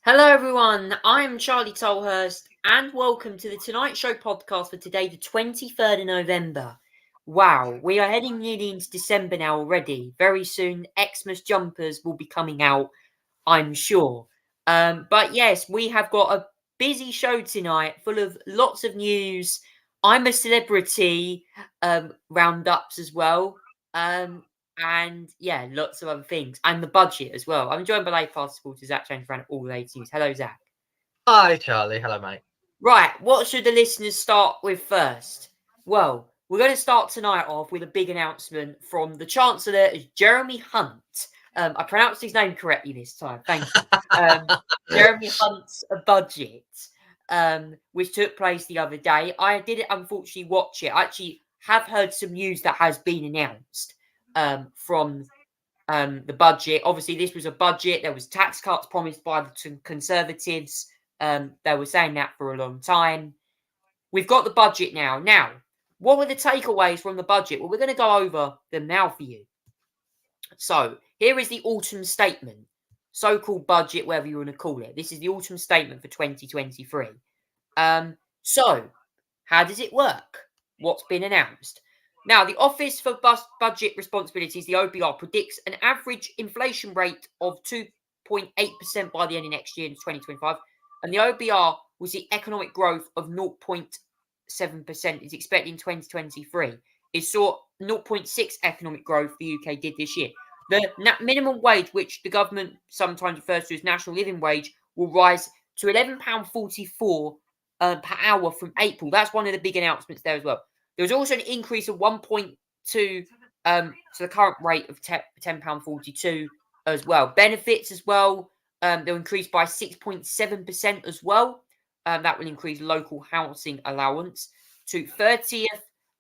Hello, everyone. I'm Charlie Tolhurst, and welcome to the Tonight Show podcast for today, the 23rd of November. Wow, we are heading nearly into December now already. Very soon, Xmas jumpers will be coming out, I'm sure. But yes, we have got a busy show tonight full of lots of news. I'm a celebrity roundups as well. And yeah, lots of other things. And the budget as well. I'm joined by late past supporter Zach James around all the latest news. Hello, Zach. Hi, Charlie. Hello, mate. Right, what should the listeners start with first? Well, we're going to start tonight off with a big announcement from the Chancellor, Jeremy Hunt. I pronounced his name correctly this time. Thank you. Jeremy Hunt's budget, which took place the other day. I didn't unfortunately watch it. I actually have heard some news that has been announced from the budget. Obviously, this was a budget. There was tax cuts promised by the Conservatives. They were saying that for a long time. We've got the budget now. Now, what were the takeaways from the budget? Well, we're going to go over them now for you. So, here is the autumn statement. So-called budget, whatever you want to call it. This is the autumn statement for 2023. So, how does it work? What's been announced? Now, the Office for Budget Responsibilities, the OBR, predicts an average inflation rate of 2.8% by the end of next year in 2025. And the OBR will see economic growth of 0.7% is expected in 2023. It saw 0.6 economic growth the UK did this year. The minimum wage, which the government sometimes refers to as national living wage, will rise to £11.44 per hour from April. That's one of the big announcements there as well. There was also an increase of 1.2 to the current rate of £10.42 as well. Benefits as well, they'll increase by 6.7% as well. That will increase local housing allowance to 30th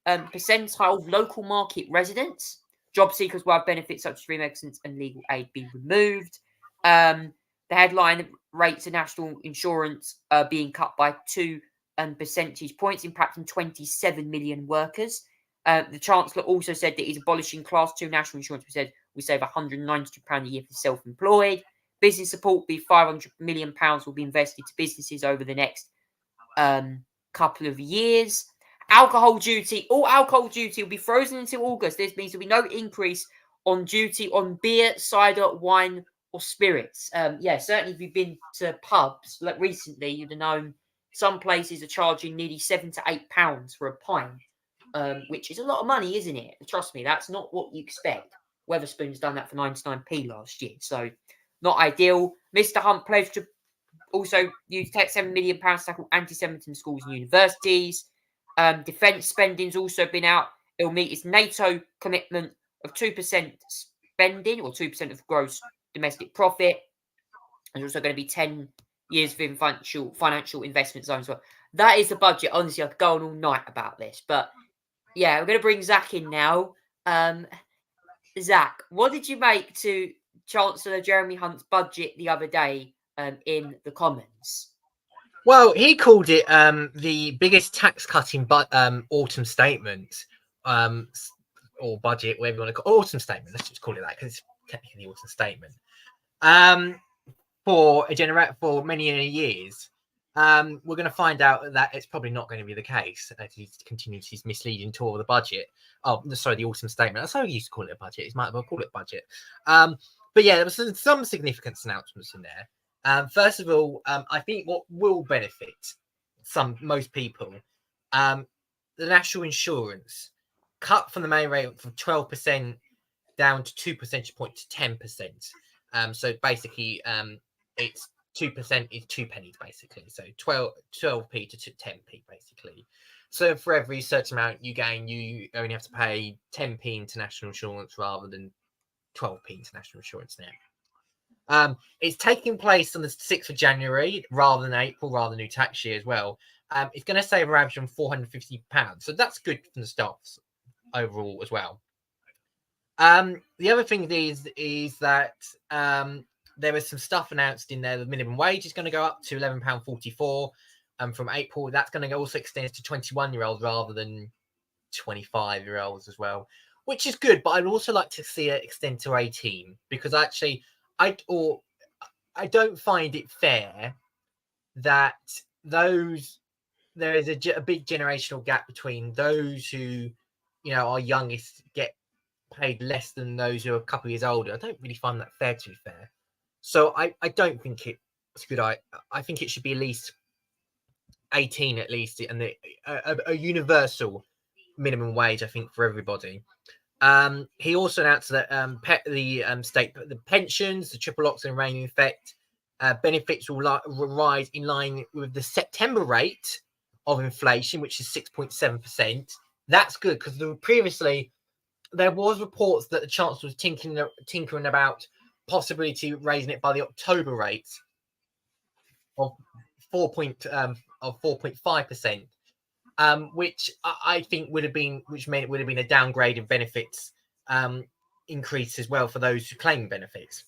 percentile of local market residents. Job seekers will have benefits such as free medicines and legal aid be removed. The headline rates of national insurance being cut by 2 percentage points, impacting 27 million workers. The Chancellor also said that he's abolishing Class 2 national insurance, which said we save £192 a year for self-employed. Business support will be £500 million will be invested to businesses over the next couple of years. Alcohol duty, all alcohol duty will be frozen until August. This means there'll be no increase on duty on beer, cider, wine, or spirits. Certainly if you've been to pubs like recently, you'd have known some places are charging nearly £7 to £8 for a pint, which is a lot of money, isn't it? Trust me, that's not what you expect. Weatherspoon's done that for 99p last year, so not ideal. Mr. Hunt pledged to also use £7 million to tackle anti-Semitism in schools and universities. Defence spending's also been out. It'll meet its NATO commitment of 2% spending, or 2% of gross domestic profit. There's also going to be 10 years of financial investment zones as well. That is the budget. Honestly, I could go on all night about this. But yeah, we're going to bring Zach in now. Zach, what did you make to Chancellor Jeremy Hunt's budget the other day in the Commons? Well, he called it the biggest tax cutting autumn statement, or budget, whatever you want to call it. Autumn statement. Let's just call it that because it's technically the autumn statement. For many years. We're going to find out that it's probably not going to be the case as he continues his misleading tour of the budget. Oh, sorry, the autumn statement. That's how he used to call it a budget. He might as well call it budget. But yeah, there was some significant announcements in there. First of all, I think what will benefit most people, the national insurance cut from the main rate from 12% down to 2 percentage points to 10%. So basically, it's 2% is 2 pennies basically. So 12p to 10p basically. So for every certain amount you gain, you only have to pay 10p into national insurance rather than 12p into national insurance now. It's taking place on the 6th of January rather than April, rather than new tax year as well. It's going to save around £450. So that's good from the staffs overall as well. The other thing is that there was some stuff announced in there. The minimum wage is going to go up to £11.44 from April. That's going to also extend to 21-year-olds rather than 25-year-olds as well, which is good. But I'd also like to see it extend to 18 because actually, I don't find it fair that there is a big generational gap between those who, are youngest get paid less than those who are a couple of years older. I don't really find that fair, to be fair. So I don't think it's good. I think it should be at least 18 at least, and a universal minimum wage, I think, for everybody. He also announced that the pensions, the triple Oxford reigning effect, benefits will rise in line with the September rate of inflation, which is 6.7%. That's good, because previously there was reports that the Chancellor was tinkering about possibility raising it by the October rate of 4.5%. Which I think would have been, which meant it would have been a downgrade in benefits increase as well for those who claim benefits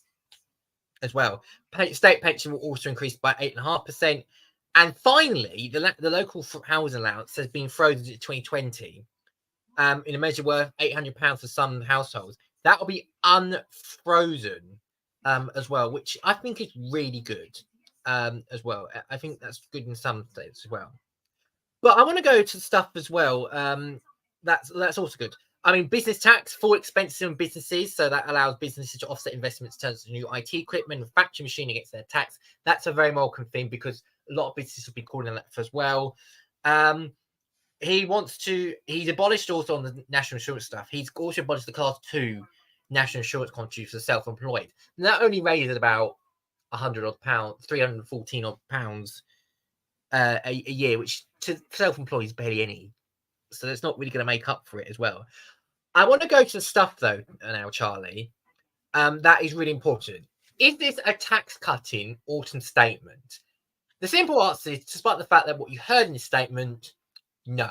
as well. State pension will also increase by 8.5%. And finally, the local housing allowance has been frozen to 2020 in a measure worth £800 for some households. That will be unfrozen as well, which I think is really good as well. I think that's good in some states as well. But I want to go to stuff as well. That's also good. I mean, business tax for expenses in businesses. So that allows businesses to offset investments in terms of new IT equipment and factory machine against their tax. That's a very welcome thing, because a lot of businesses will be calling that for as well. He's abolished also on the national insurance stuff. He's also abolished the Class 2 national insurance contributions for self-employed. And that only raises about £100 odd, £314 odd a year, which to self-employed is barely any. So that's not really going to make up for it as well. I want to go to the stuff though now, Charlie. That is really important. Is this a tax cutting autumn statement? The simple answer is, despite the fact that what you heard in this statement, no.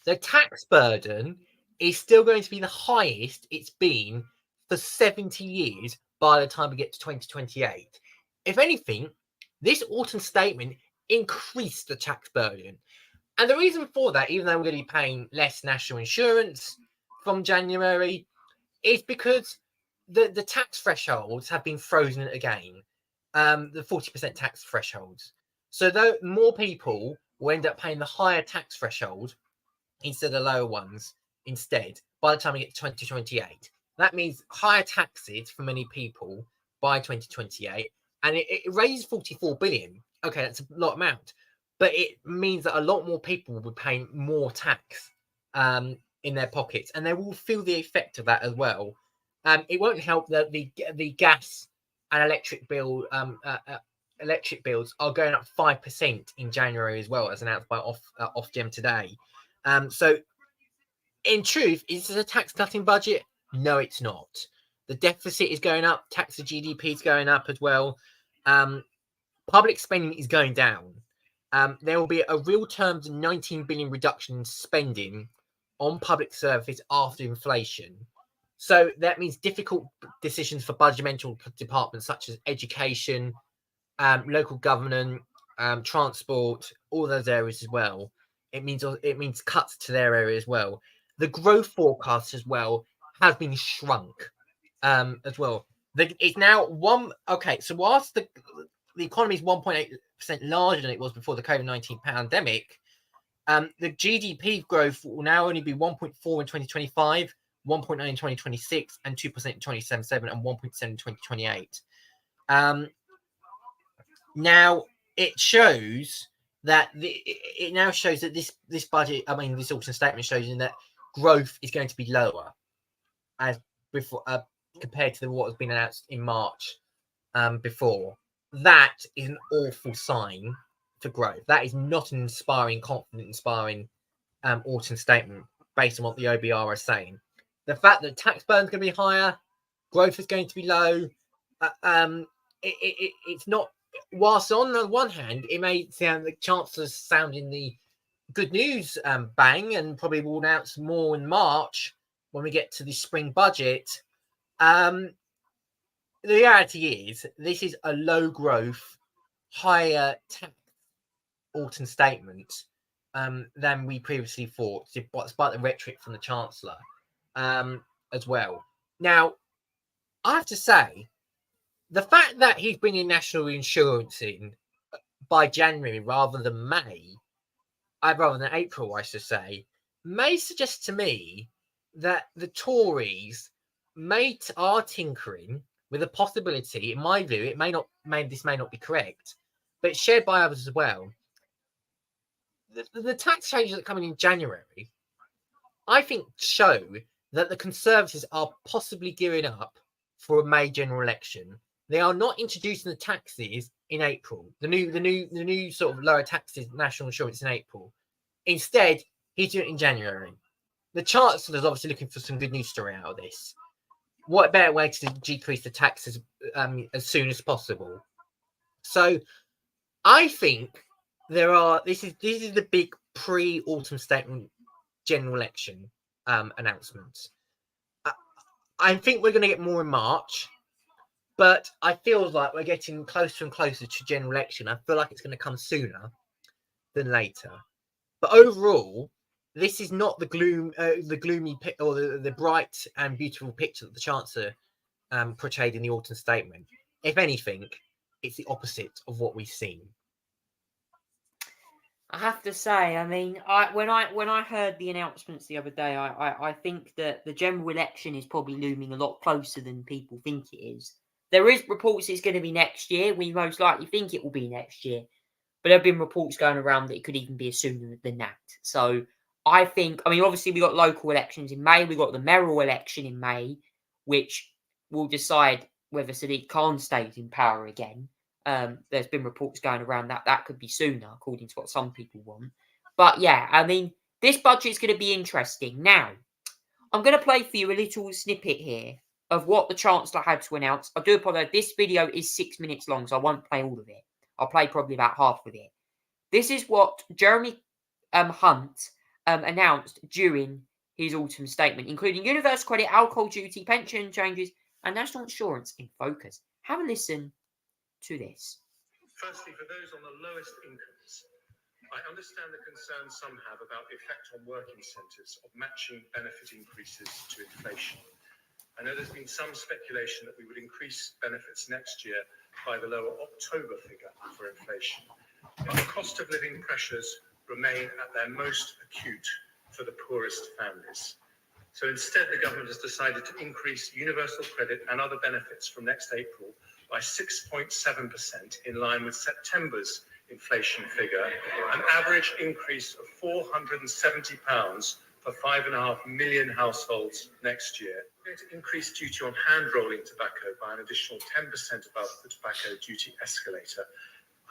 The tax burden is still going to be the highest it's been for 70 years by the time we get to 2028. If anything, this autumn statement increased the tax burden. And the reason for that, even though we're going to be paying less national insurance from January, is because the tax thresholds have been frozen again, the 40% tax thresholds. So though more people will end up paying the higher tax threshold instead of lower ones instead by the time we get to 2028. That means higher taxes for many people by 2028, and it raises 44 billion. Okay, that's a lot amount, but it means that a lot more people will be paying more tax in their pockets, and they will feel the effect of that as well. It won't help that the gas and electric bill electric bills are going up 5% in January as well, as announced by Ofgem today. So in truth, is this a tax cutting budget? No, it's not. The deficit is going up, tax to GDP is going up as well. Public spending is going down. There will be a real terms 19 billion reduction in spending on public services after inflation. So that means difficult decisions for budgetal departments such as education, local government, transport, all those areas as well. It means cuts to their area as well. The growth forecast as well has been shrunk as well. It's now one. Okay, so whilst the economy is 1.8% larger than it was before the COVID-19 pandemic, the GDP growth will now only be 1.4 in 2025, 1.9 in 2026, and 2% in 2027, and 1.7 in 2028. Now it shows that this budget, this autumn statement shows that growth is going to be lower as before compared to what has been announced in March before. That is an awful sign for growth. That is not an inspiring, confident, inspiring autumn statement based on what the OBR are saying. The fact that tax burden is going to be higher, growth is going to be low, it's not. Whilst on the one hand, it may sound the Chancellor's sounding the good news bang, and probably will announce more in March when we get to the spring budget. The reality is this is a low growth, higher tax autumn statement than we previously thought, despite the rhetoric from the Chancellor as well. Now, I have to say, The fact that he's bringing national insurance in by January rather than rather than April, I should say, may suggest to me that the Tories are tinkering with a possibility. In my view, this may not be correct, but it's shared by others as well. The tax changes that are coming in January, I think, show that the Conservatives are possibly gearing up for a May general election. They are not introducing the taxes in April. The new sort of lower taxes, national insurance in April. Instead, he's doing it in January. The Chancellor is obviously looking for some good news story out of this. What better way to decrease the taxes as soon as possible? So, I think this is the big pre-autumn statement general election announcements. I think we're going to get more in March, but I feel like we're getting closer and closer to general election. I feel like it's going to come sooner than later. But overall, this is not the gloomy or the bright and beautiful picture that the Chancellor portrayed in the autumn statement. If anything, it's the opposite of what we've seen. I have to say, I mean, when I heard the announcements the other day, I think that the general election is probably looming a lot closer than people think it is. There is reports it's going to be next year. We most likely think it will be next year, but there have been reports going around that it could even be sooner than that. So I think, I mean, obviously we got local elections in May. We got the mayoral election in May, which will decide whether Sadiq Khan stays in power again. There's been reports going around that could be sooner, according to what some people want. But yeah, I mean, this budget is going to be interesting. Now, I'm going to play for you a little snippet here of what the Chancellor had to announce. I do apologize. This video is 6 minutes long, so I won't play all of it. I'll play probably about half of it. This is what Jeremy Hunt announced during his autumn statement, including universal credit, alcohol duty, pension changes, and national insurance in focus. Have a listen to this. Firstly, for those on the lowest incomes, I understand the concern some have about the effect on work incentives of matching benefit increases to inflation. I know there's been some speculation that we would increase benefits next year by the lower October figure for inflation. But the cost of living pressures remain at their most acute for the poorest families. So instead, the government has decided to increase universal credit and other benefits from next April by 6.7% in line with September's inflation figure, an average increase of £470 for 5.5 million households next year. We're going to increase duty on hand-rolling tobacco by an additional 10% above the tobacco duty escalator.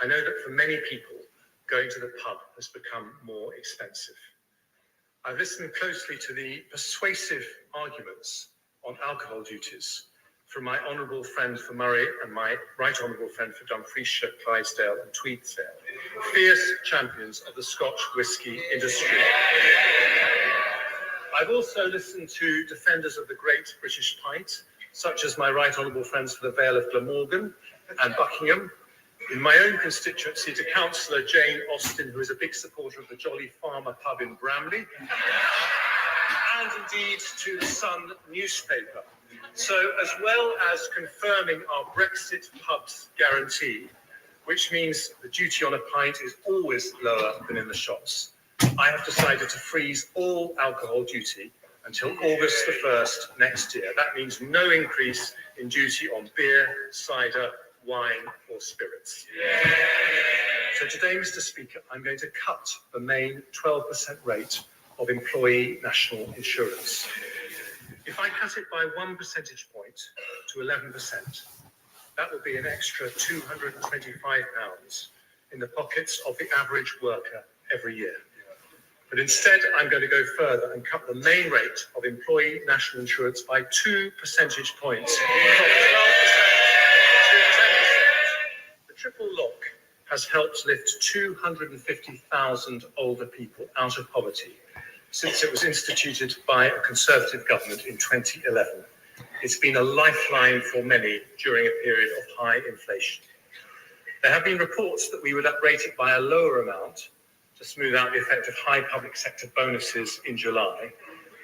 I know that for many people, going to the pub has become more expensive. I've listened closely to the persuasive arguments on alcohol duties from my honourable friend for Murray and my right honourable friend for Dumfriesshire, Clydesdale and Tweedsdale, fierce champions of the Scotch whisky industry. I've also listened to defenders of the great British pint, such as my right honourable friends for the Vale of Glamorgan and Buckingham. In my own constituency, to Councillor Jane Austen, who is a big supporter of the Jolly Farmer pub in Bramley, and indeed to the Sun newspaper. So, as well as confirming our Brexit pubs guarantee, which means the duty on a pint is always lower than in the shops, I have decided to freeze all alcohol duty until August the 1st next year. That means no increase in duty on beer, cider, wine or spirits. Yeah. So today, Mr. Speaker, I'm going to cut the main 12% rate of employee national insurance. If I cut it by 1 percentage point to 11%, that would be an extra £225 in the pockets of the average worker every year. But instead, I'm going to go further and cut the main rate of employee national insurance by 2 percentage points from 12% to 10%. The triple lock has helped lift 250,000 older people out of poverty since it was instituted by a Conservative government in 2011. It's been a lifeline for many during a period of high inflation. There have been reports that we would uprate it by a lower amount to smooth out the effect of high public sector bonuses in July,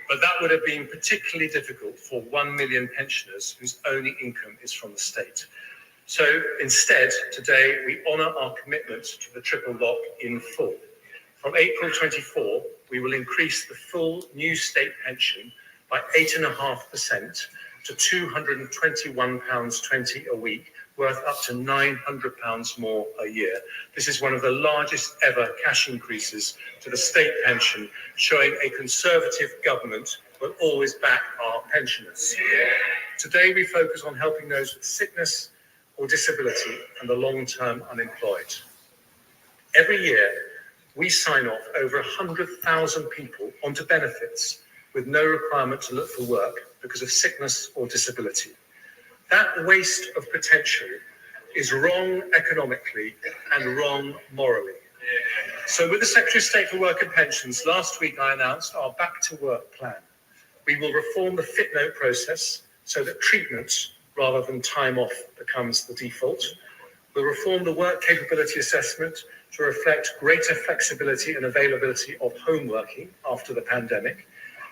but that would have been particularly difficult for 1 million pensioners whose only income is from the state. So instead, today we honour our commitment to the triple lock in full. From April 24, we will increase the full new state pension by 8.5% to £221.20 a week, worth up to £900 more a year. This is one of the largest ever cash increases to the state pension, showing a Conservative government will always back our pensioners. Today we focus on helping those with sickness or disability and the long-term unemployed. Every year, we sign off over 100,000 people onto benefits with no requirement to look for work because of sickness or disability. That waste of potential is wrong economically and wrong morally. So with the Secretary of State for Work and Pensions, last week I announced our Back to Work plan. We will reform the fit note process so that treatment rather than time off becomes the default. We'll reform the work capability assessment to reflect greater flexibility and availability of home working after the pandemic.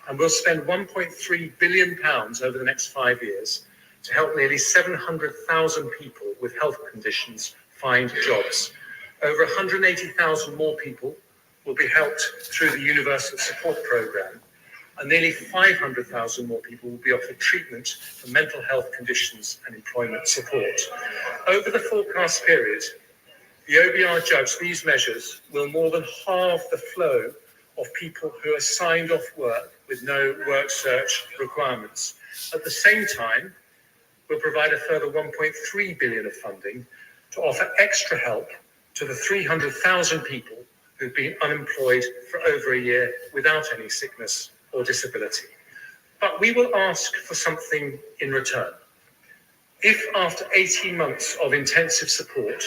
And we'll spend £1.3 billion over the next 5 years to help nearly 700,000 people with health conditions find jobs. Over 180,000 more people will be helped through the Universal Support Programme, and nearly 500,000 more people will be offered treatment for mental health conditions and employment support. Over the forecast period, the OBR judged these measures will more than halve the flow of people who are signed off work with no work search requirements. At the same time, we'll provide a further £1.3 billion of funding to offer extra help to the 300,000 people who've been unemployed for over a year without any sickness or disability. But we will ask for something in return. If after 18 months of intensive support,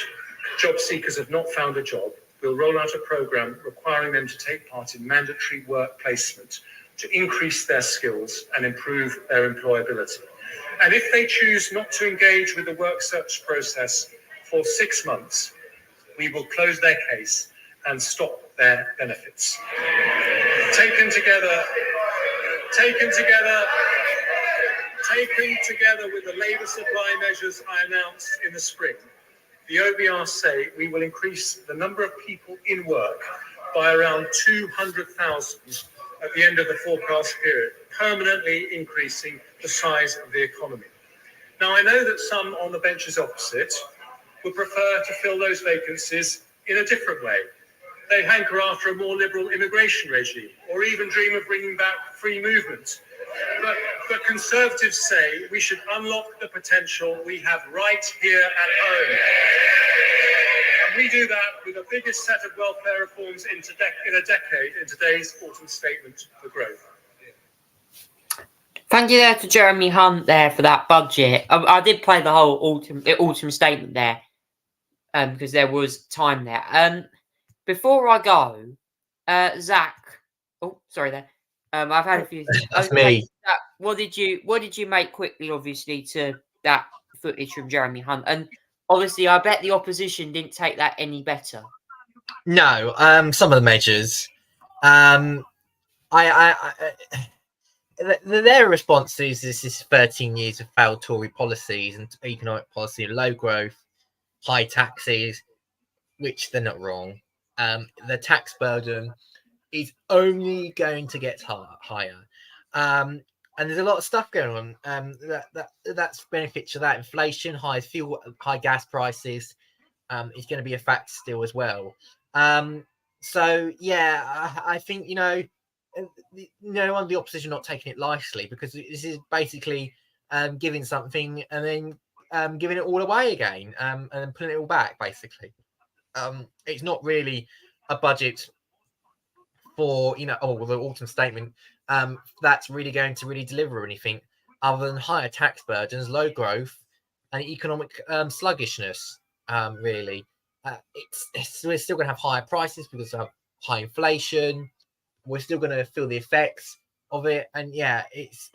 job seekers have not found a job, we'll roll out a programme requiring them to take part in mandatory work placement to increase their skills and improve their employability. And if they choose not to engage with the work search process for 6 months, we will close their case and stop their benefits. Taken together with the labour supply measures I announced in the spring, the OBR say we will increase the number of people in work by around 200,000 at the end of the forecast period, permanently increasing the size of the economy. Now, I know that some on the benches opposite would prefer to fill those vacancies in a different way. They hanker after a more liberal immigration regime, or even dream of bringing back free movement. But Conservatives say we should unlock the potential we have right here at home. And we do that with the biggest set of welfare reforms in a decade in today's autumn statement for growth. Thank you there to Jeremy Hunt there for that budget. I did play the whole autumn statement there because there was time there. Before I go, Zach. Oh, sorry there. I've had a few. That's me. Zach, what did you make quickly, obviously, to that footage from Jeremy Hunt? And obviously, I bet the opposition didn't take that any better. No, some of the measures. Their response is this is 13 years of failed Tory policies and economic policy, low growth, high taxes, which they're not wrong. The tax burden is only going to get higher. And there's a lot of stuff going on. That's benefits to that. Inflation, high fuel, high gas prices is going to be a factor still as well. So yeah, I think no one of the opposition not taking it lightly, because this is basically giving something and then giving it all away again and then pulling it all back basically. It's not really a budget for the autumn statement that's really going to really deliver anything other than higher tax burdens, low growth, and economic sluggishness. Really, we're still going to have higher prices because of high inflation. We're still going to feel the effects of it, and yeah, it's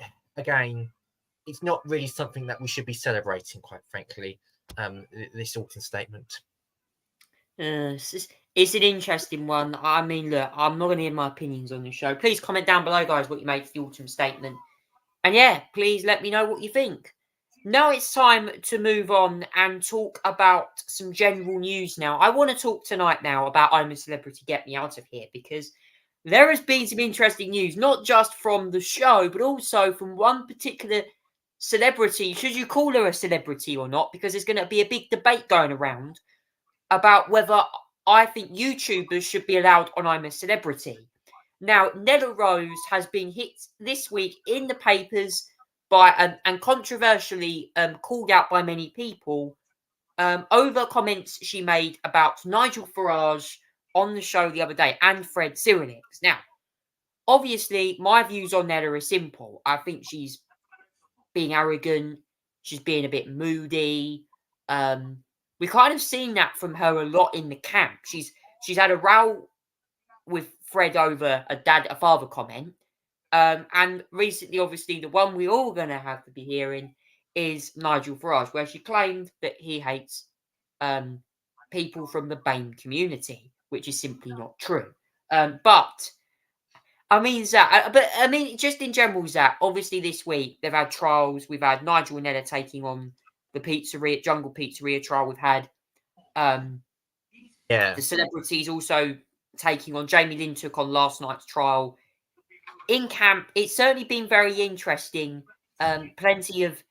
not really something that we should be celebrating, quite frankly. This autumn statement. It's an interesting one. I mean, look, I'm not going to give my opinions on the show. Please comment down below, guys, what you made for the autumn statement. And yeah, please let me know what you think. Now it's time to move on and talk about some general news now. I want to talk tonight now about I'm a Celebrity, Get Me Out of Here, because there has been some interesting news, not just from the show, but also from one particular celebrity. Should you call her a celebrity or not? Because there's going to be a big debate going around about whether I think YouTubers should be allowed on I'm a Celebrity. Now, Nella Rose has been hit this week in the papers by and controversially called out by many people over comments she made about Nigel Farage on the show the other day and Fred Cyrilix. Now, obviously, my views on Nella are simple. I think she's being arrogant. She's being a bit moody. We kind of seen that from her a lot in the camp. She's had a row with Fred over a father comment. And recently, obviously, the one we're all going to have to be hearing is Nigel Farage, where she claimed that he hates people from the BAME community, which is simply not true. But I mean, Zach, just in general, Zach, obviously this week they've had trials. We've had Nigel and Nella taking on the pizzeria, Jungle Pizzeria trial. We've had the celebrities also taking on. Jamie Lynn took on last night's trial. In camp, it's certainly been very interesting. Plenty of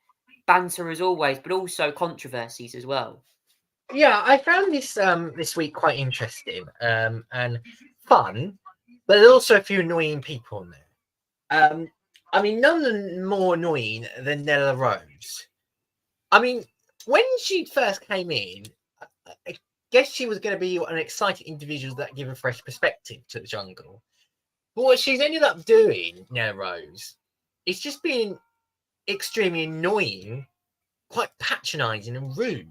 banter as always, but also controversies as well. Yeah, I found this this week quite interesting and fun, but there's also a few annoying people in there. I mean, none of them more annoying than Nella Rose. I mean, when she first came in, I guess she was going to be an exciting individual that give a fresh perspective to the jungle. But what she's ended up doing, Nella Rose, is just being extremely annoying, quite patronising and rude.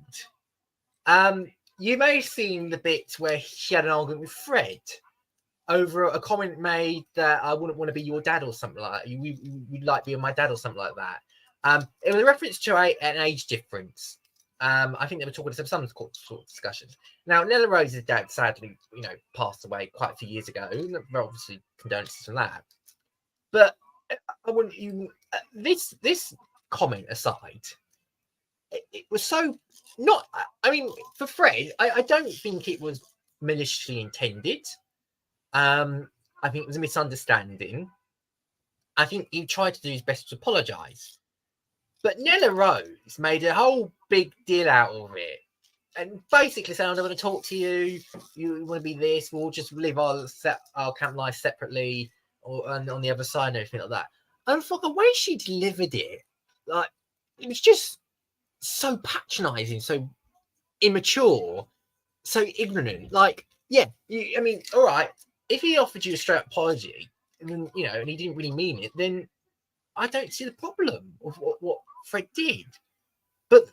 You may have seen the bits where she had an argument with Fred over a comment made that I wouldn't want to be your dad or something like that. You'd like being my dad or something like that. It was a reference to an age difference. I think they were talking to some sort of discussions. Now, Nella Rose's dad sadly, passed away quite a few years ago. Obviously, condolences on that. But I wouldn't even this comment aside, it was so not. I mean, for Fred, I don't think it was maliciously intended. I think it was a misunderstanding. I think he tried to do his best to apologise. But Nella Rose made a whole big deal out of it. And basically saying, I don't want to talk to you. You want to be this. We'll just live our camp life separately or on the other side and everything like that. And for the way she delivered it, like, it was just so patronising, so immature, so ignorant. Like, yeah, I mean, all right, if he offered you a straight apology, and then, and he didn't really mean it, then I don't see the problem of what Fred did. But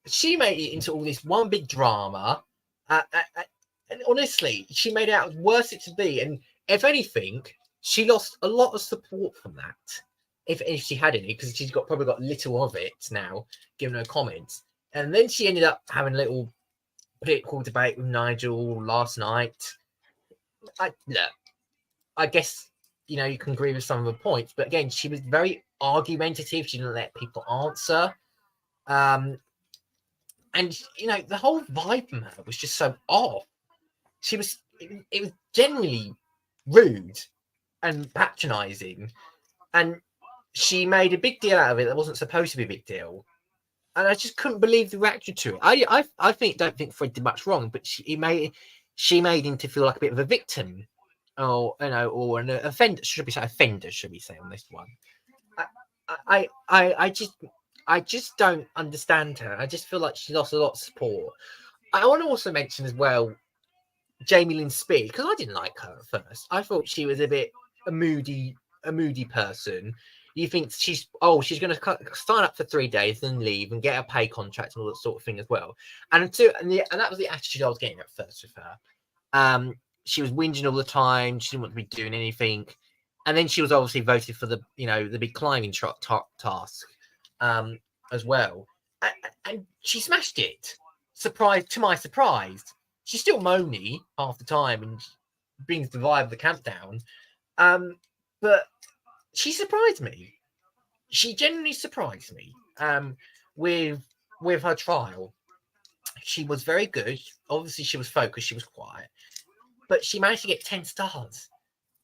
she made it into all this one big drama. And honestly, she made it out as worse it to be. And if anything, she lost a lot of support from that. If she had any, because she's probably got little of it now, given her comments. And then she ended up having a little political debate with Nigel last night. I guess, you can agree with some of the points. But again, she was very argumentative. She didn't let people answer. And, the whole vibe from her was just so off. It was generally rude and patronising. And she made a big deal out of it that wasn't supposed to be a big deal. And I just couldn't believe the reaction to it. I don't think Fred did much wrong, but she made him to feel like a bit of a victim. Or an offender, should we say on this one. I just don't understand her. I just feel like she lost a lot of support. I want to also mention as well Jamie Lynn Spears, because I didn't like her at first. I thought she was a moody person. You think she's going to sign up for 3 days and leave and get a pay contract and all that sort of thing as well. And that was the attitude I was getting at first with her. She was whinging all the time. She didn't want to be doing anything. And then she was obviously voted for the big climbing task as well. And she smashed it. To my surprise. She's still moany half the time and brings the vibe of the camp down. But she surprised me. She genuinely surprised me. with her trial. She was very good. Obviously, she was focused. She was quiet, but she managed to get 10 stars,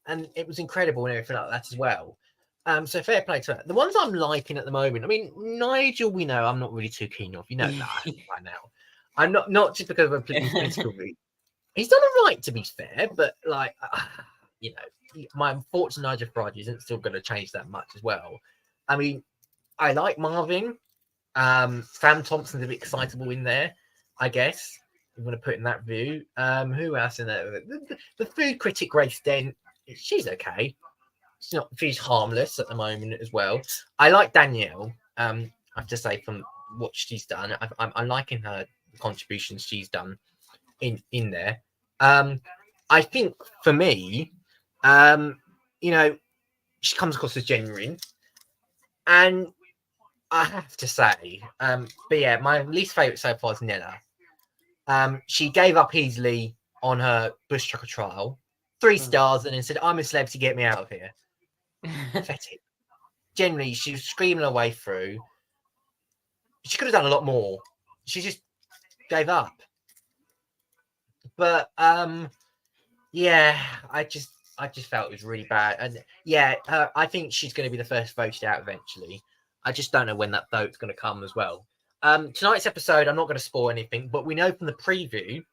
and it was incredible and everything like that as well. So fair play to her. The ones I'm liking at the moment. I mean, Nigel, we know I'm not really too keen of. You know that by now. I'm not just because of his political route. He's done all right, to be fair, but like, you know, my unfortunate Nigel Farage isn't still going to change that much as well. I mean, I like Marvin. Sam Thompson's a bit excitable in there, I guess. You want to put in that view. Who else in there? The food critic Grace Dent. She's okay. She's harmless at the moment as well. I like Danielle. I have to say, from what she's done, I'm liking her contributions she's done in there. I think for me, you know, she comes across as genuine, and I have to say, but yeah, my least favorite so far is Nella. She gave up easily on her bush trucker trial, 3 stars, and then said, "I'm a celebrity, get me out of here." Pathetic. Generally, she was screaming her way through. She could have done a lot more. She just gave up. But yeah, I just felt it was really bad. And yeah, I think she's going to be the first voted out eventually. I just don't know when that vote's going to come as well. Tonight's episode, I'm not going to spoil anything, but we know from the preview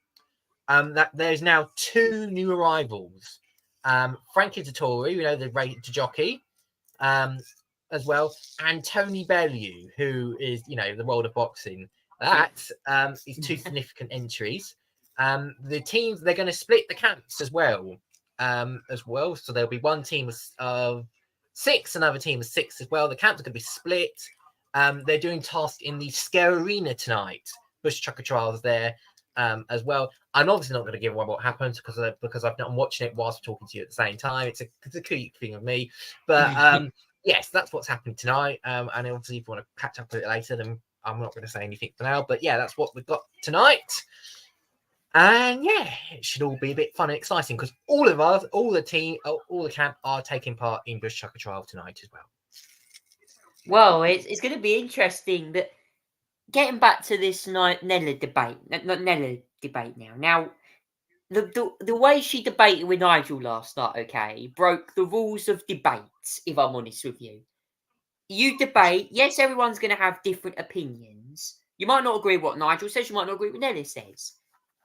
that there's now 2 new arrivals. Frankie Dettori, you know, the jockey, as well, and Tony Bellew, who is, you know, the world of boxing. That is 2 significant entries. The teams, they're going to split the camps as well. So there'll be one team of 6, another team of 6 as well. The camps are going to be split. They're doing tasks in the Scare Arena tonight. Bush Trucker Trials there as well. I'm obviously not going to give away what happens because I'm watching it whilst talking to you at the same time. It's a cute thing of me, but yes, that's what's happening tonight. And obviously, if you want to catch up with it later, then I'm not going to say anything for now. But yeah, that's what we've got tonight. And yeah, it should all be a bit fun and exciting because all of us, all the camp are taking part in Bush Trucker Trial tonight as well. Well, it's going to be interesting. But getting back to this Nella debate, not Nella debate now. Now, the way she debated with Nigel last night, okay, broke the rules of debate. If I'm honest with you, you debate. Yes, everyone's going to have different opinions. You might not agree with what Nigel says. You might not agree with what Nella says.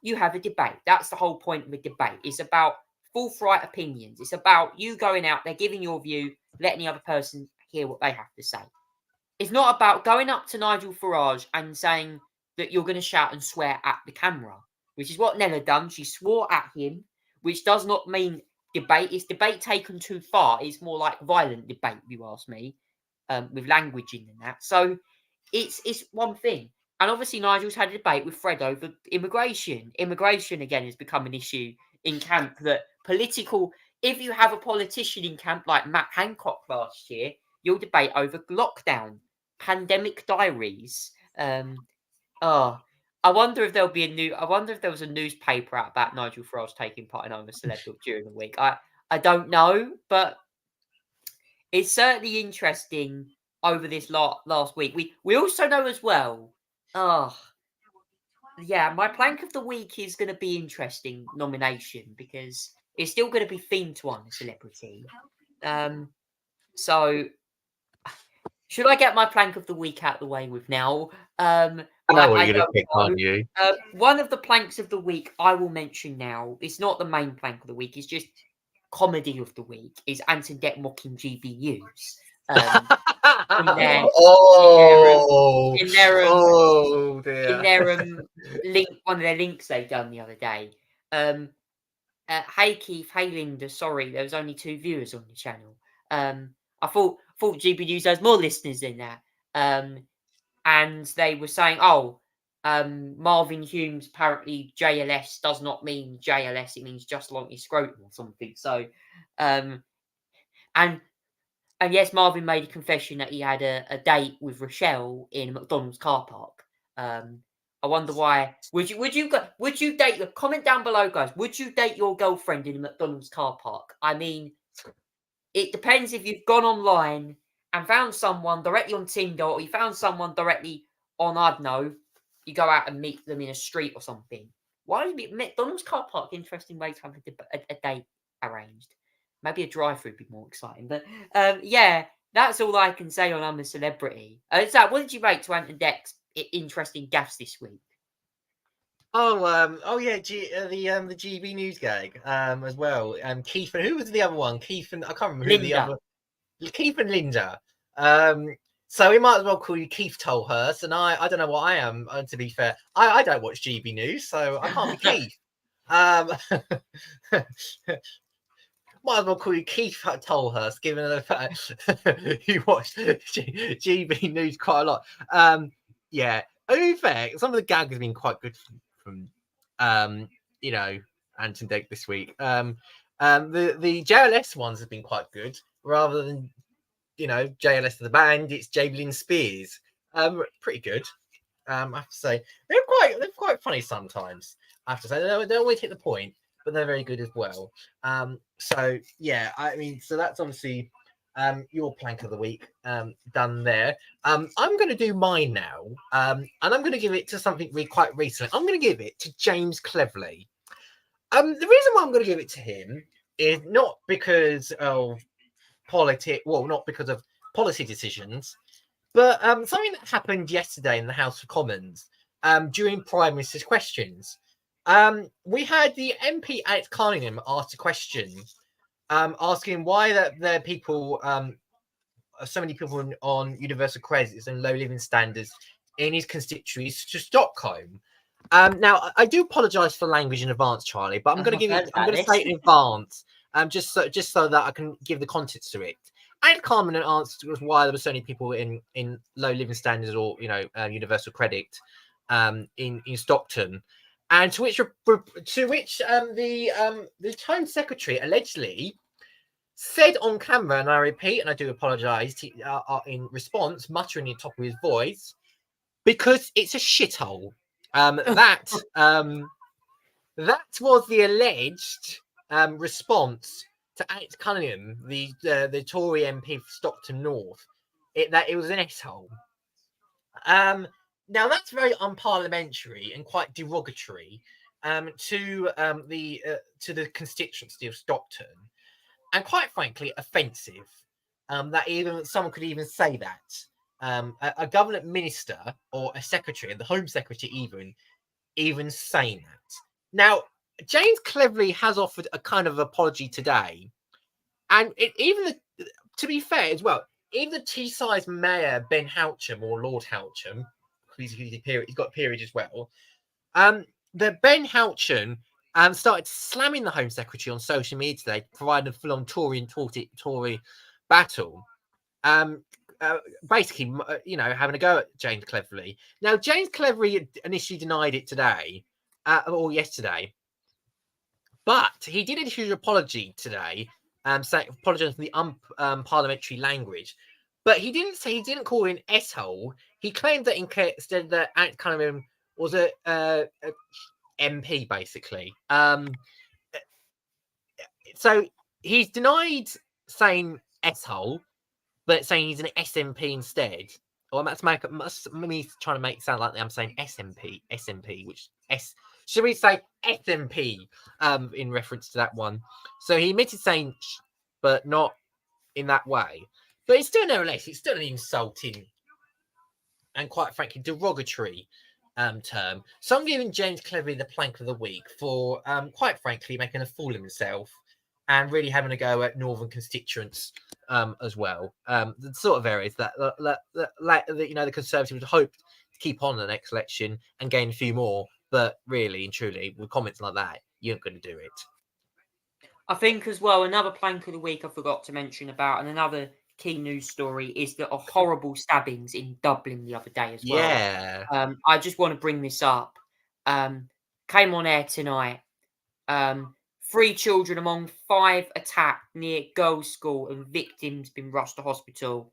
You have a debate. That's the whole point of a debate. It's about forthright opinions. It's about you going out there, giving your view, letting the other person hear what they have to say. It's not about going up to Nigel Farage and saying that you're going to shout and swear at the camera, which is what Nella done. She swore at him, which does not mean debate. It's debate taken too far. It's more like violent debate, if you ask me, with language in and that. So it's one thing. And obviously, Nigel's had a debate with Fred over immigration. Immigration, again, has become an issue in camp that if you have a politician in camp like Matt Hancock last year, you'll debate over lockdown, pandemic diaries. I wonder if there was a newspaper out about Nigel Farage taking part in I'm a Celeb Book during the week. I don't know, but it's certainly interesting over this last week. We also know as well. Yeah, my plank of the week is going to be interesting nomination because it's still going to be themed to I'm a Celebrity. So should I get my plank of the week out of the way with now? I know what you're going to pick, aren't you? One of the planks of the week I will mention now. It's not the main plank of the week. It's just comedy of the week. Is Antoinette mocking GBUs? In their link, one of their links they done the other day. Hey Keith, hey Linda. Sorry, there was only 2 viewers on the channel. I thought GB News has more listeners than that. And they were saying, Marvin Humes, apparently JLS does not mean JLS, it means just long his scrotum or something. So, and yes, Marvin made a confession that he had a date with Rochelle in a McDonald's car park. I wonder why. Would you date? Comment down below, guys. Would you date your girlfriend in a McDonald's car park? I mean, it depends if you've gone online and found someone directly on Tinder, or you found someone directly on, I don't know, you go out and meet them in a street or something. Why would it be McDonald's car park? Interesting way to have a date arranged. Maybe a drive-through would be more exciting. But yeah, that's all I can say on I'm a Celebrity. Zach, what did you rate to Ant and Dec's interesting gaffes this week? Oh yeah, the GB news gag as well. Keith and who was the other one? Keith and I can't remember who the Linda. other. Keith and Linda. So we might as well call you Keith Tolhurst, and I don't know what I am. To be fair, I don't watch GB News, so I can't be Keith. Might as well call you Keith Tolhurst, given the fact you watch GB News quite a lot. Yeah, to be fair, some of the gags have been quite good from you know, Ant and Dec this week. The JLS ones have been quite good, rather than JLS the band. It's Jablin Spears. Pretty good. I have to say they're quite funny sometimes. I have to say they don't always hit the point, but they're very good as well. So yeah, I mean, so that's obviously your plank of the week done there. I'm going to do mine now, and I'm going to give it to something quite recent. I'm going to give it to James Cleverly. The reason why I'm going to give it to him is not because of not because of policy decisions, but something that happened yesterday in the House of Commons during Prime Minister's questions. We had the MP Alex Carningham asked a question asking why there are people, so many people on universal credits and low living standards in his constituencies to Stockholm. Now, I do apologise for language in advance, Charlie, but I'm going to say it in advance, just so that I can give the context to it. Alex Carningham answered why there were so many people in low living standards or universal credit in Stockton. And to which the Home Secretary allegedly said on camera, and I repeat, and I do apologise, in response, muttering in the top of his voice, because it's a shithole. That was the alleged response to Alex Cunningham, the Tory MP for Stockton North, that it was an S-hole. Now that's very unparliamentary and quite derogatory to the constituency of Stockton, and quite frankly offensive. That even someone could even say that a government minister or a secretary, the Home Secretary, even saying that. Now, James Cleverly has offered a kind of apology today, and to be fair as well, even the Teesside Mayor Ben Houcham, or Lord Houcham, he's got a peerage as well. The Ben Houcham started slamming the Home Secretary on social media today, providing a full-on Tory battle. Basically, having a go at James Cleverly. Now, James Cleverly initially denied it today, or yesterday, but he did issue an apology today, apologising for the unparliamentary language. But he didn't call it an S-hole. He claimed that instead that Alex Cunningham was a MP, basically. So he's denied saying S-hole, but saying he's an SMP instead. Or that's me trying to make it sound like I'm saying SMP, which should we say SMP in reference to that one? So he admitted saying, but not in that way. But it's still nevertheless, it's still an insulting and quite frankly derogatory term. So I'm giving James Cleverly the plank of the week for quite frankly making a fool of himself and really having a go at northern constituents as well. The sort of areas that the Conservatives hoped to keep on the next election and gain a few more, but really and truly with comments like that, you ain't going to do it. I think as well, another plank of the week I forgot to mention about, and another key news story is the horrible stabbings in Dublin the other day as well. Yeah. I just want to bring this up. Came on air tonight. 3 children among 5 attacked near girls' school and victims been rushed to hospital.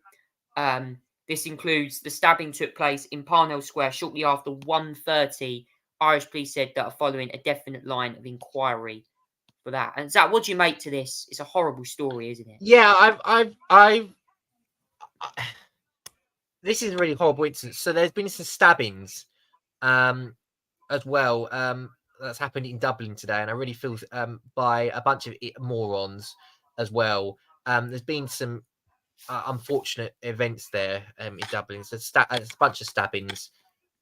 This includes the stabbing took place in Parnell Square shortly after 1:30. Irish police said that are following a definite line of inquiry for that. And Zach, what do you make to this? It's a horrible story, isn't it? Yeah, this is a really horrible incident. So there's been some stabbings as well that's happened in Dublin today, and I really feel by a bunch of morons as well. There's been some unfortunate events there in Dublin. So there's a bunch of stabbings.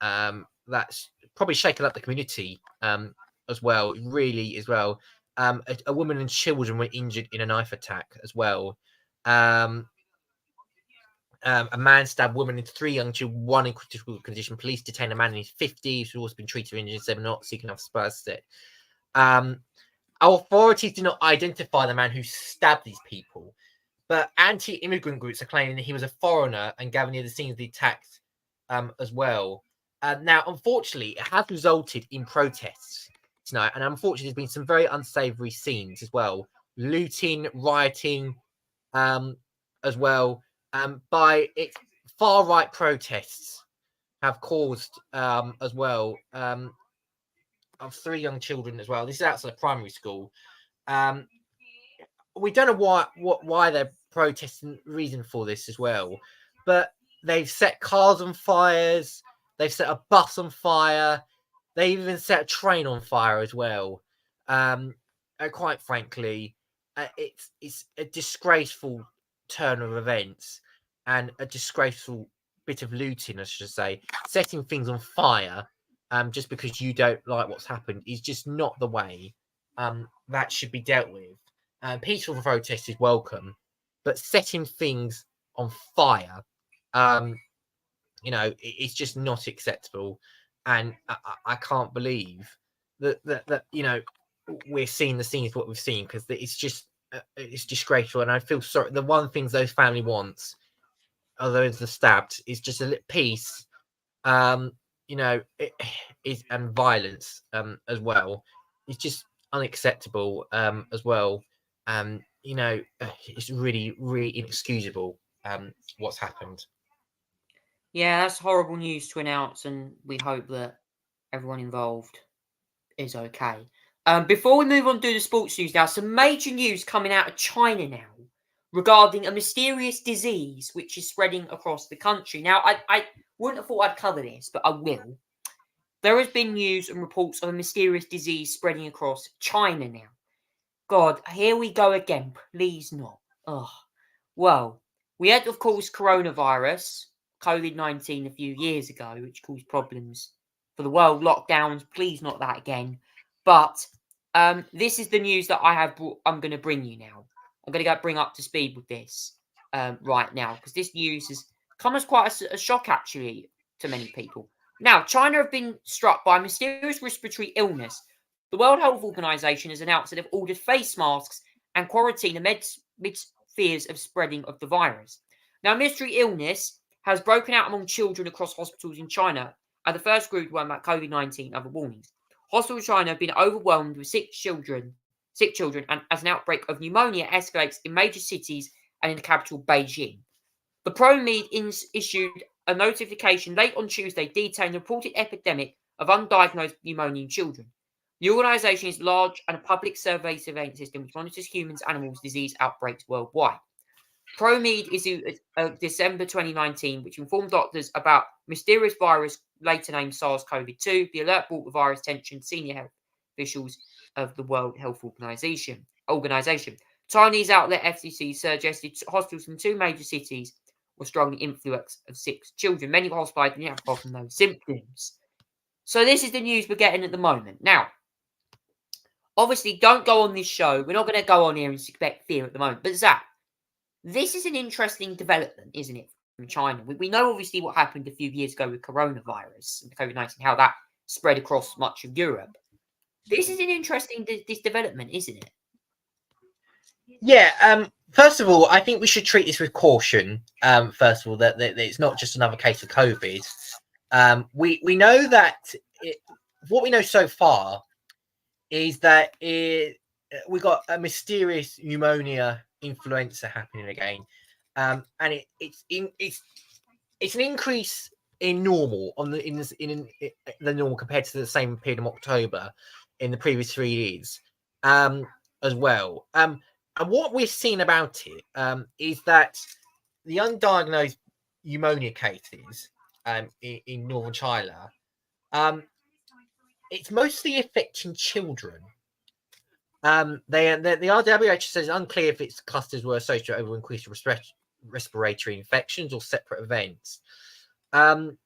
That's probably shaken up the community as well, really as well. A woman and children were injured in a knife attack as well. A man stabbed woman and 3 young children, 1 in critical condition. Police detained a man in his 50s who also been treated for injuries. 7 not seeking enough suppressed it. Our authorities do not identify the man who stabbed these people, but anti-immigrant groups are claiming that he was a foreigner and gathered near the scene of the attacks as well. Now, unfortunately, it has resulted in protests tonight, and unfortunately, there's been some very unsavoury scenes as well, looting, rioting, as well. By its far right protests have caused as well of 3 young children as well. This is outside of primary school. We don't know why they're protesting, reason for this as well, but they've set cars on fires, they've set a bus on fire, they even set a train on fire as well. Quite frankly, it's a disgraceful turn of events and a disgraceful bit of looting, I should say. Setting things on fire just because you don't like what's happened is just not the way that should be dealt with. Peaceful protest is welcome, but setting things on fire, it's just not acceptable. And I can't believe that we're seeing the scenes what we've seen, because it's just it's disgraceful. And I feel sorry. The one things those family wants, although the stabbed, is just a little peace. It is, and violence as well. It's just unacceptable as well. It's really, really inexcusable what's happened. Yeah, that's horrible news to announce, and we hope that everyone involved is okay. Before we move on to the sports news now, some major news coming out of China now regarding a mysterious disease which is spreading across the country. Now, I wouldn't have thought I'd cover this, but I will. There has been news and reports of a mysterious disease spreading across China now. God, here we go again. Please not. Oh, well, we had, of course, coronavirus, COVID-19 a few years ago, which caused problems for the world, lockdowns. Please not that again. But this is the news that I'm going to bring you now. I'm going to bring up to speed with this right now, because this news has come as quite a shock, actually, to many people. Now, China have been struck by a mysterious respiratory illness. The World Health Organization has announced that they've ordered face masks and quarantine amid fears of spreading of the virus. Now, mystery illness has broken out among children across hospitals in China, and the first group were about COVID-19 other warnings. Hospitals in China have been overwhelmed with sick children, and as an outbreak of pneumonia escalates in major cities and in the capital, Beijing. The ProMed issued a notification late on Tuesday detailing the reported epidemic of undiagnosed pneumonia in children. The organisation is large and a public survey surveillance system which monitors humans, animals, disease outbreaks worldwide. ProMed issued December 2019, which informed doctors about mysterious virus later named SARS-CoV-2. The alert brought the virus attention to senior health officials of the World Health Organization. Chinese outlet FCC suggested hospitals in 2 major cities were strongly influenced of 6 children. Many were hospitalized and have often no symptoms. So this is the news we're getting at the moment. Now, obviously, don't go on this show. We're not going to go on here and expect fear at the moment. But Zach, this is an interesting development, isn't it, from China? We know, obviously, what happened a few years ago with coronavirus and COVID-19, how that spread across much of Europe. This is an interesting this development, isn't it? Yeah. First of all, I think we should treat this with caution. First of all, that it's not just another case of COVID. We know that what we know so far is that we got a mysterious pneumonia influenza happening again, and it's an increase in normal in the normal compared to the same period of October in the previous 3 years, as well. And what we're seeing about it is that the undiagnosed pneumonia cases in northern China, it's mostly affecting children. The RWH says it's unclear if its clusters were associated with increased respiratory infections or separate events. Taiwan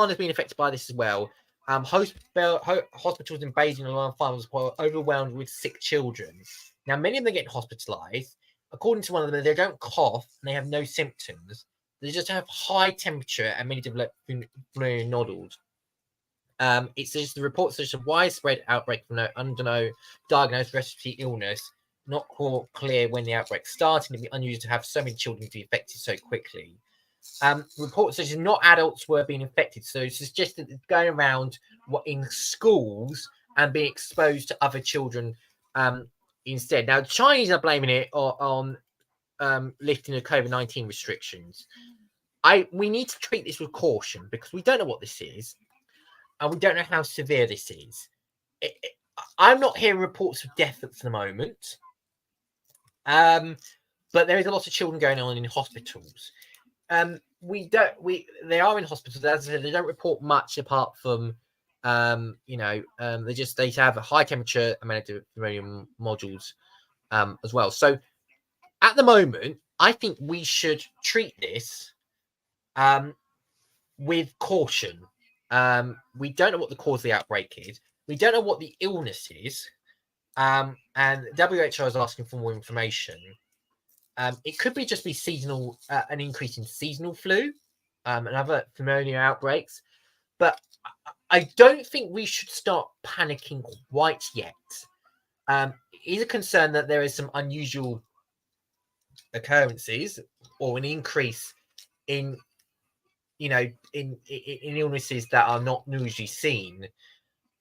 has been affected by this as well. Hospitals in Beijing and Wuhan were overwhelmed with sick children. Now, many of them get hospitalized. According to one of them, they don't cough and they have no symptoms. They just have high temperature and many develop flu nodules. It says the report says a widespread outbreak from no diagnosed respiratory illness. Not clear when the outbreak started. It'd be unusual to have so many children be affected so quickly. Report says not adults were being infected, so it suggests that it's going around in schools and being exposed to other children instead. Now, the Chinese are blaming it on lifting the COVID-19 restrictions. We need to treat this with caution because we don't know what this is, and we don't know how severe this is. I'm not hearing reports of death at the moment, but there is a lot of children going on in hospitals. They are in hospitals. As I said, they don't report much apart from, they have a high temperature amount of uranium modules as well. So at the moment, I think we should treat this with caution. We don't know what the cause of the outbreak is. We don't know what the illness is. And WHO is asking for more information. It could be just be seasonal, an increase in seasonal flu and other familiar outbreaks. But I don't think we should start panicking quite yet. It is a concern that there is some unusual occurrences or an increase in illnesses that are not usually seen.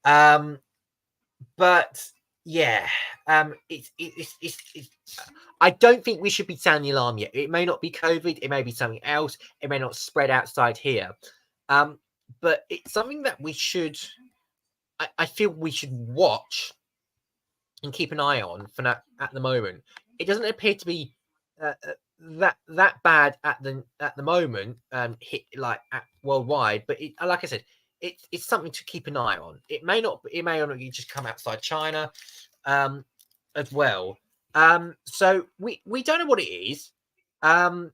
But yeah, it's I don't think we should be sounding the alarm yet. It may not be COVID, it may be something else, it may not spread outside here. But it's something that we should, I feel we should watch and keep an eye on for now. At the moment, it doesn't appear to be that bad at the moment, hit worldwide. But like I said, it's something to keep an eye on. It may not just come outside China, as well. So we don't know what it is, and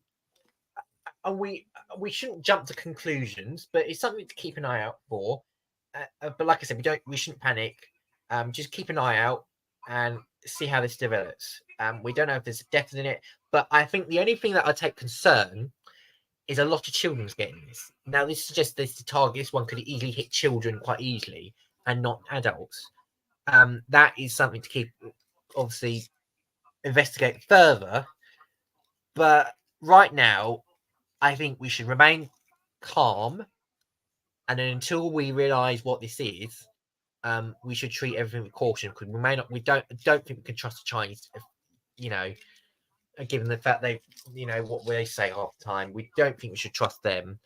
we shouldn't jump to conclusions, but it's something to keep an eye out for. But like I said, we shouldn't panic. Just keep an eye out and see how this develops. We don't know if there's a death in it, but I think the only thing that I take concern is a lot of children's getting this. Now, this suggests this target. This one could easily hit children quite easily and not adults. That is something to keep, obviously, investigate further. But right now, I think we should remain calm, and then until we realise what this is, we should treat everything with caution because we don't think we can trust the Chinese. Given the fact they, what they say half the time, we don't think we should trust them,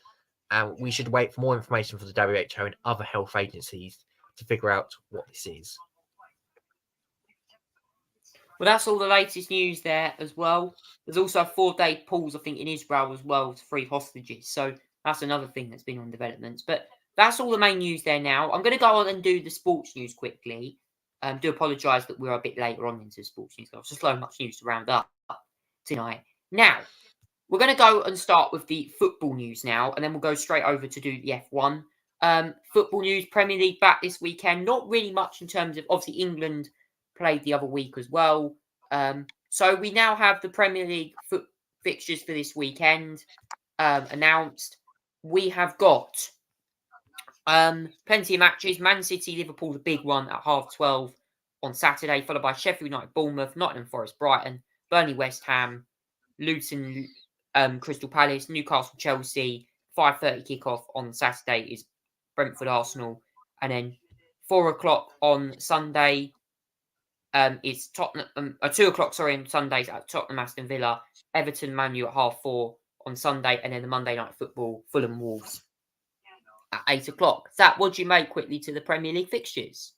and we should wait for more information from the WHO and other health agencies to figure out what this is. Well, that's all the latest news there as well. There's also a 4-day pause, I think, in Israel as well to free hostages. So that's another thing that's been on developments. But that's all the main news there now. I'm going to go on and do the sports news quickly. Do apologise that we're a bit later on into the sports news. There's just so much news to round up tonight. Now, we're going to go and start with the football news now, and then we'll go straight over to do the F1. Football news, Premier League back this weekend. Not really much in terms of, obviously, England played the other week as well. So we now have the Premier League fixtures for this weekend announced. We have got plenty of matches. Man City, Liverpool, the big one at 12:30 on Saturday, followed by Sheffield United, Bournemouth, Nottingham Forest, Brighton, Burnley, West Ham, Luton, Crystal Palace, Newcastle, Chelsea. 5:30 kickoff on Saturday is Brentford, Arsenal, and then 4:00 on Sunday. It's Tottenham. 2:00, on Sundays at Tottenham, Aston Villa, Everton, Man U at 4:30 on Sunday, and then the Monday night football, Fulham, Wolves at 8:00. Zach, what do you make quickly to the Premier League fixtures?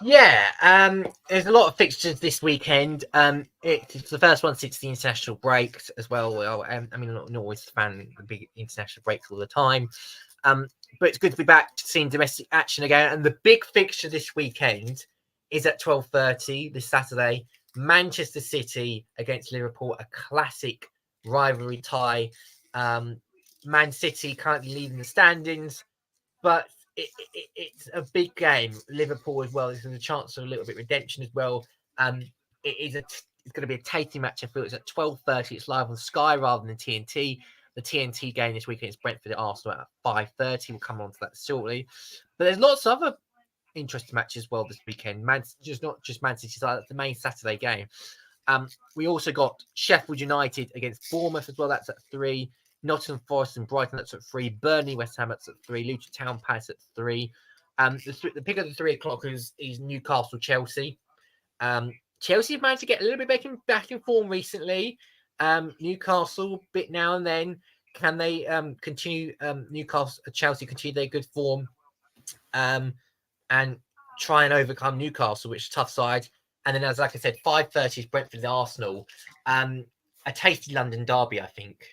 Yeah, there's a lot of fixtures this weekend. It's the first one since the international breaks as well. I mean, not always fan the big international breaks all the time. But it's good to be back seeing domestic action again. And the big fixture this weekend is at 12:30 this Saturday. Manchester City against Liverpool, a classic rivalry tie. Man City currently leading the standings, but it's a big game. Liverpool as well. There's a chance for a little bit of redemption as well. It's going to be a tasty match. I feel it's at 12:30. It's live on Sky rather than TNT. The TNT game this weekend is Brentford at Arsenal at 5:30. We'll come on to that shortly. But there's lots of other interesting matches as well this weekend. Not just Man City. That's the main Saturday game. We also got Sheffield United against Bournemouth as well. That's at 3. Nottingham Forest and Brighton, that's at 3. Burnley, West Ham, that's at 3. Luton Town Palace at 3. The pick of the 3 o'clock is Newcastle Chelsea. Chelsea have managed to get a little bit back in form recently. Newcastle, bit now and then. Can they continue? Chelsea continue their good form and try and overcome Newcastle, which is a tough side. And then, like I said, 5:30 is Brentford and Arsenal. A tasty London derby, I think.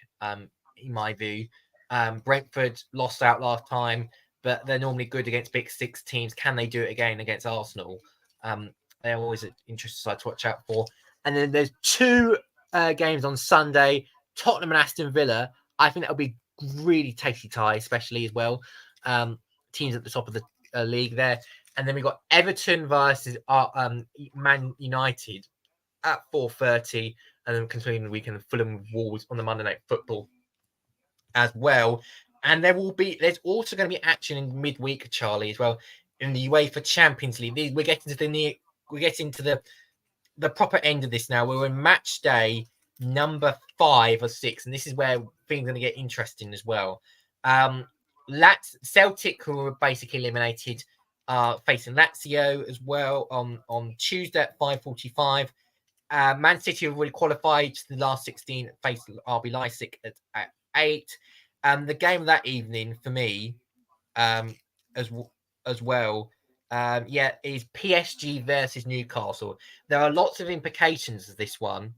In my view, Brentford lost out last time, but they're normally good against big 6 teams. Can they do it again against Arsenal? They're always an interesting side to watch out for. And then there's 2 games on Sunday, Tottenham and Aston Villa. I think that'll be really tasty tie, especially as well. Teams at the top of the league there. And then we've got Everton versus Man United at 4:30. And then continuing the weekend, Fulham Wolves on the Monday Night Football as well. And there's also going to be action in midweek, Charlie, as well, in the UEFA Champions League. We're getting to the proper end of this now. We're in match day number 5 or 6, and this is where things are going to get interesting as well. Celtic, who were basically eliminated, facing Lazio as well on Tuesday at 5:45. Man City have already qualified to the last 16, faced RB Leipzig at 8. The game of that evening for me, as well, is PSG versus Newcastle. There are lots of implications of this one.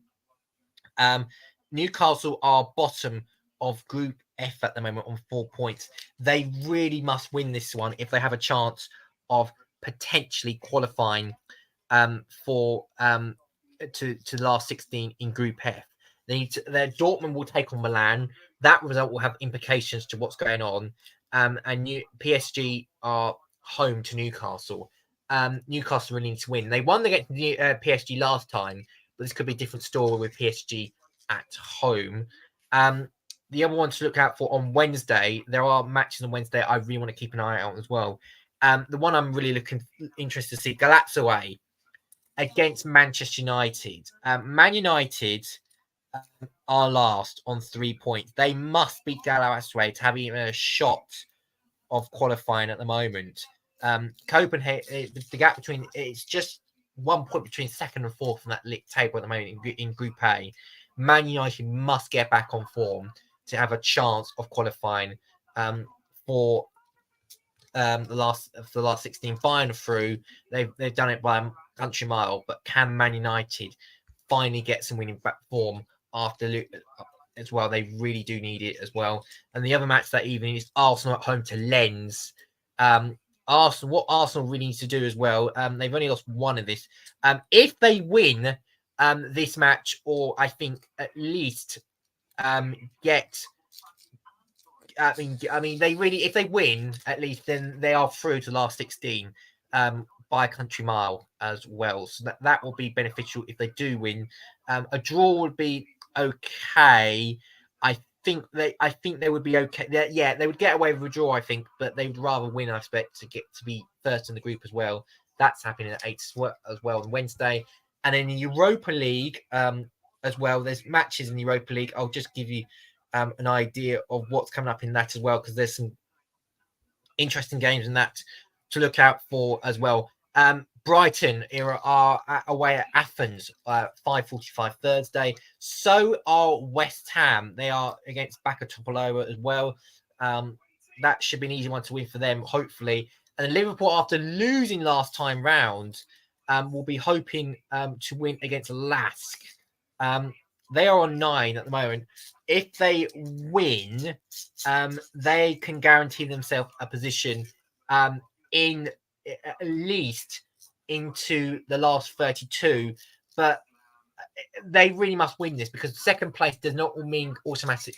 Newcastle are bottom of Group F at the moment on 4 points. They really must win this one if they have a chance of potentially qualifying for to the last 16 in Group F. Their Dortmund will take on Milan. That result will have implications to what's going on. And PSG are home to Newcastle. Newcastle really need to win. They won against PSG last time, but this could be a different story with PSG at home. The other one to look out for on Wednesday, there are matches on Wednesday I really want to keep an eye out as well. The one I'm really interested to see, Galatasaray against Manchester United. Man United are last on 3 points. They must beat Galatasaray to have even a shot of qualifying at the moment. Copenhagen, the gap between it's just 1 point between second and fourth on that league table at the moment in Group A. Man United must get back on form to have a chance of qualifying for the last 16 final through. They've done it by a country mile, but can Man United finally get some winning back form after as well? They really do need it as well. And the other match that evening is Arsenal at home to Lens. What Arsenal really needs to do as well, they've only lost one of this. If they win this match, or I think at least get, I mean, they really, if they win at least, then they are through to the last 16 by a country mile as well. So that will be beneficial if they do win. A draw would be okay. I think they would be okay. They would get away with a draw, I think, but they would rather win, I expect, to get to be first in the group as well. That's happening at 8 as well on Wednesday. And in the Europa League as well, there's matches in the Europa League. I'll just give you an idea of what's coming up in that as well, because there's some interesting games in that to look out for as well. Brighton are away at Athens, 5:45 Thursday. So are West Ham. They are against Baka Topolova as well. That should be an easy one to win for them, hopefully. And then Liverpool, after losing last time round, will be hoping to win against Lask. They are on 9 at the moment. If they win, they can guarantee themselves a position in at least into the last 32. But they really must win this because second place does not mean automatic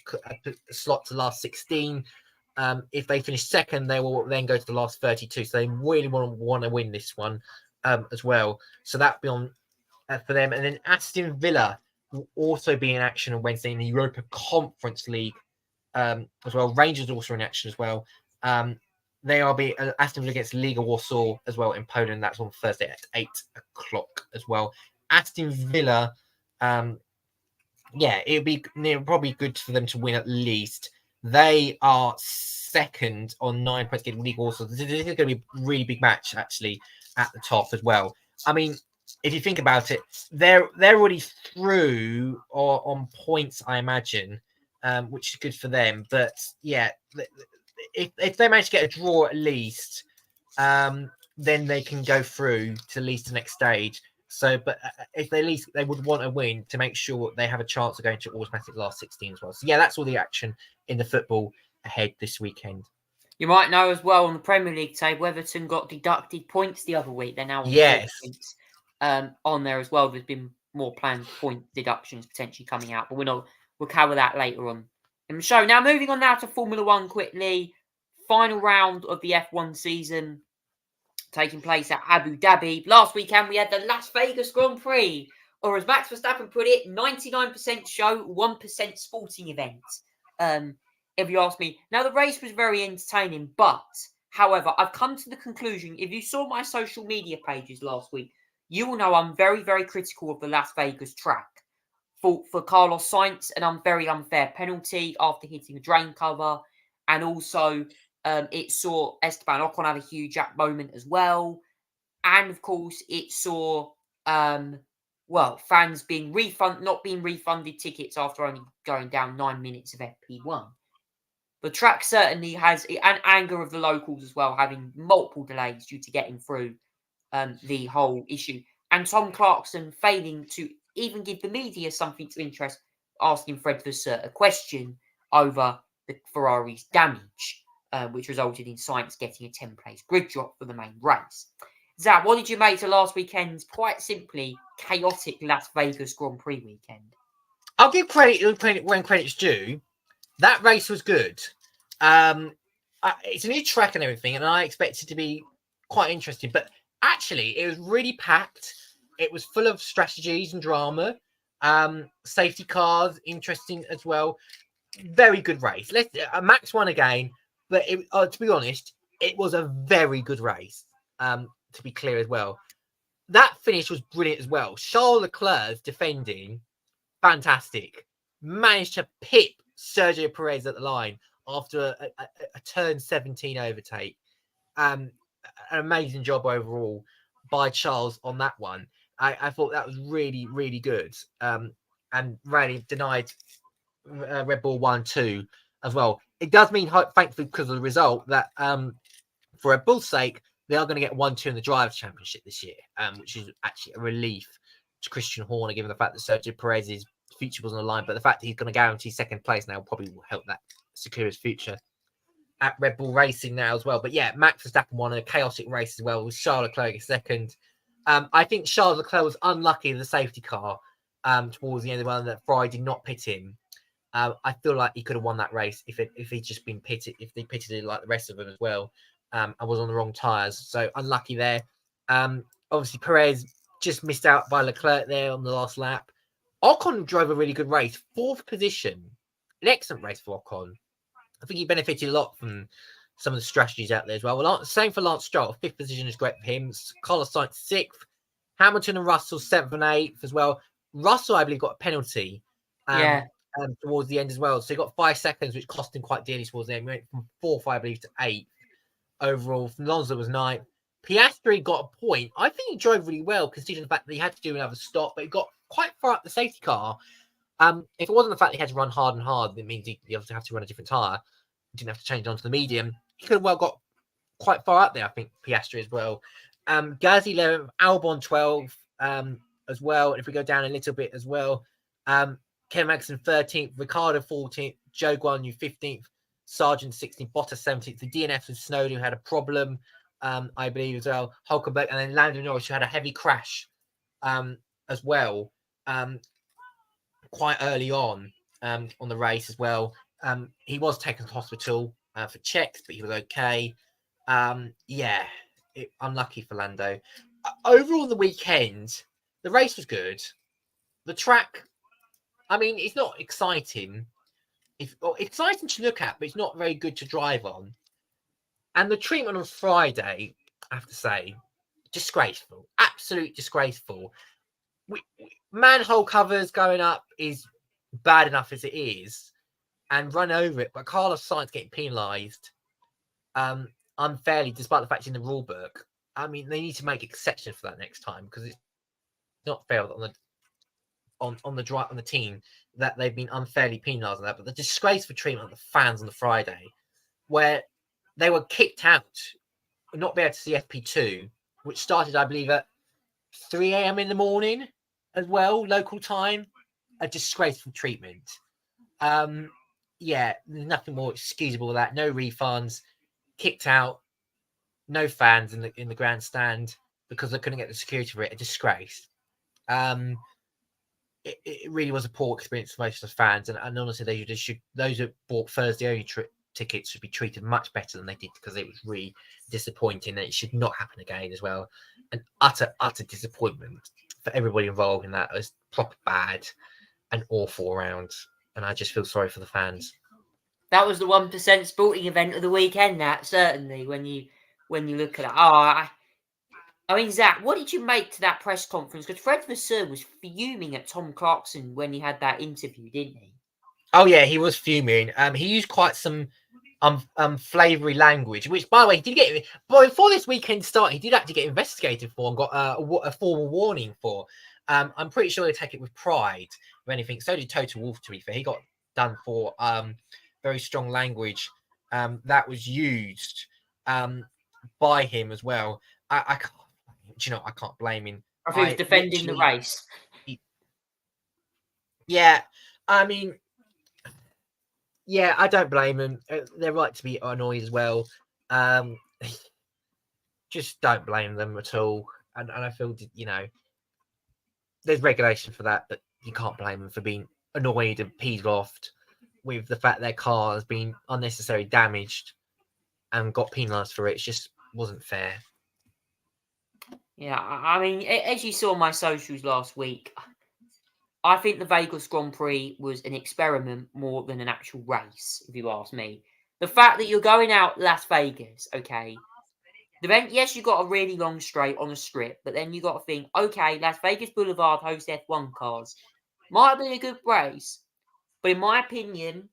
slot to last 16. If they finish second, they will then go to the last 32. So they really want to win this one as well. So that'll be on for them. And then Aston Villa will also be in action on Wednesday in the Europa Conference League as well. Rangers also in action as well. They are be Aston Villa against Liga Warsaw as well in Poland. That's on Thursday at 8 o'clock as well. Aston Villa, it'd be probably good for them to win at least. They are second on 9 points getting Liga Warsaw. This is going to be a really big match actually at the top as well. I mean, if you think about it, they're already through or on points, I imagine, which is good for them. But yeah, if they manage to get a draw at least, then they can go through to at least the next stage. So, but if they least, they would want to win to make sure they have a chance of going to automatic last 16 as well. So yeah, that's all the action in the football ahead this weekend. You might know as well on the Premier League table, Everton got deducted points the other week. They're now on 4 points on there as well. There's been more planned point deductions potentially coming out, but we'll cover that later on in the show. Now, moving on now to Formula One quickly. Final round of the F1 season taking place at Abu Dhabi. Last weekend, we had the Las Vegas Grand Prix, or as Max Verstappen put it, 99% show, 1% sporting event. If you ask me. Now, the race was very entertaining, but, however, I've come to the conclusion, if you saw my social media pages last week, you will know I'm very, very critical of the Las Vegas track for Carlos Sainz, an very unfair penalty after hitting a drain cover, and also it saw Esteban Ocon have a huge moment as well. And, of course, it saw, fans not being refunded tickets after only going down 9 minutes of FP1. The track certainly has an anger of the locals as well, having multiple delays due to getting through the whole issue. And Tom Clarkson failing to even give the media something to interest, asking Fred Vasseur a question over the Ferrari's damage, which resulted in Sainz getting a 10-place grid drop for the main race. Zach, what did you make of last weekend's quite simply chaotic Las Vegas Grand Prix weekend? I'll give credit when credit's due. That race was good. It's a new track and everything, and I expect it to be quite interesting. But actually, it was really packed. It was full of strategies and drama. Safety cars, interesting as well. Very good race. Max won again, but to be honest, it was a very good race. To be clear as well, that finish was brilliant as well. Charles Leclerc's defending, fantastic. Managed to pip Sergio Perez at the line after a turn 17 overtake. An amazing job overall by Charles on that one. I thought that was really, really good. And really denied Red Bull 1-2 as well. It does mean, thankfully, because of the result, that for Red Bull's sake, they are going to get 1-2 in the Drivers' Championship this year, which is actually a relief to Christian Horner, given the fact that Sergio Perez's future was on the line. But the fact that he's going to guarantee second place now probably will help that secure his future at Red Bull Racing now as well. But yeah, Max Verstappen won a chaotic race as well with Charles Leclerc second. I think Charles Leclerc was unlucky in the safety car towards the end of the run that Ferrari did not pit him. I feel like he could have won that race if he'd just been pitted, if they pitted it like the rest of them as well. I was on the wrong tyres, so unlucky there. Obviously, Perez just missed out by Leclerc there on the last lap. Ocon drove a really good race, 4th position. An excellent race for Ocon. I think he benefited a lot from some of the strategies out there as well. Well, same for Lance Stroll. 5th position is great for him. Carlos Sainz 6th. Hamilton and Russell 7th and 8th as well. Russell, I believe, got a penalty towards the end as well. So he got 5 seconds, which cost him quite dearly towards the end. He went from 4th, I believe, to 8th overall. Alonso was 9th. Piastri got a point. I think he drove really well, considering the fact that he had to do another stop, but he got quite far up the safety car. If it wasn't the fact that he had to run hard and hard, it means he obviously have to run a different tyre. He didn't have to change it onto the medium. He could have well got quite far up there, I think, Piastri as well. Gasly 11th, Albon 12th as well. And if we go down a little bit as well, Ken Magnussen 13th, Ricardo 14th, Joe Guan Yu 15th, Sargent 16th, Bottas 17th. The DNF with Snowden, who had a problem, I believe, as well. Hulkenberg, and then Lando Norris, who had a heavy crash as well, quite early on the race as well. He was taken to hospital for checks, but he was okay. Unlucky for Lando. Overall, the weekend, the race was good. The track, I mean, it's not exciting. Exciting to look at, but it's not very good to drive on. And the treatment on Friday, I have to say, disgraceful. Absolute disgraceful. Manhole covers going up is bad enough as it is, and run over it. But Carlos Sainz getting penalised unfairly, despite the fact it's in the rule book. I mean, they need to make exceptions for that next time, because it's not fair on the team that they've been unfairly penalised on that. But the disgraceful treatment of the fans on the Friday, where they were kicked out, not be able to see FP2, which started, I believe, at 3 a.m. in the morning as well, local time. A disgraceful treatment. There's nothing more excusable than that. No refunds, kicked out, no fans in the grandstand because they couldn't get the security for it. A disgrace. It really was a poor experience for most of the fans, and honestly, those who bought Thursday only tickets should be treated much better than they did, because it was really disappointing, and it should not happen again as well. An utter disappointment for everybody involved in that. It was proper bad and awful around, and I just feel sorry for the fans. That was the 1% sporting event of the weekend. That certainly, when you look at it. I mean, Zach, what did you make to that press conference? Because Fred Vasseur was fuming at Tom Clarkson when he had that interview, didn't he? Oh yeah, he was fuming. He used quite some flavory language, which, by the way, he did get. But before this weekend started, he did actually get investigated for and got a formal warning for. I'm pretty sure they take it with pride or anything. So did Toto Wolff, to be fair. He got done for very strong language that was used by him as well. I can't. Do you know? I can't blame him. I think he was defending the race. Yeah, I mean, yeah, I don't blame him. They're right to be annoyed as well. Just don't blame them at all. And I feel, there's regulation for that, but you can't blame them for being annoyed and peeved off with the fact their car has been unnecessarily damaged and got penalised for it. It just wasn't fair. Yeah, I mean, as you saw my socials last week, I think the Vegas Grand Prix was an experiment more than an actual race, if you ask me. The fact that you're going out Las Vegas, okay, yes, you got a really long straight on a strip, but then you got to think, okay, Las Vegas Boulevard hosts F1 cars. Might have been a good race, but in my opinion,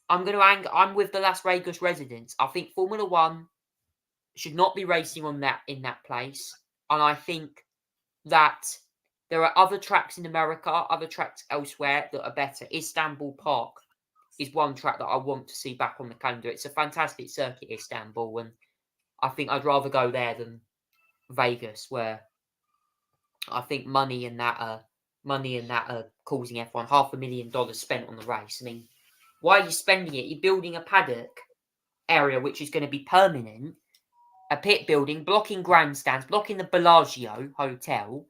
I'm with the Las Vegas residents. I think Formula One should not be racing in that place. And I think that there are other tracks in America, other tracks elsewhere that are better. Istanbul Park is one track that I want to see back on the calendar. It's a fantastic circuit, Istanbul, and I think I'd rather go there than Vegas, where I think money in that causing F1 $500,000 spent on the race. I mean, why are you spending it? You're building a paddock area which is going to be permanent. A pit building, blocking grandstands, blocking the Bellagio Hotel.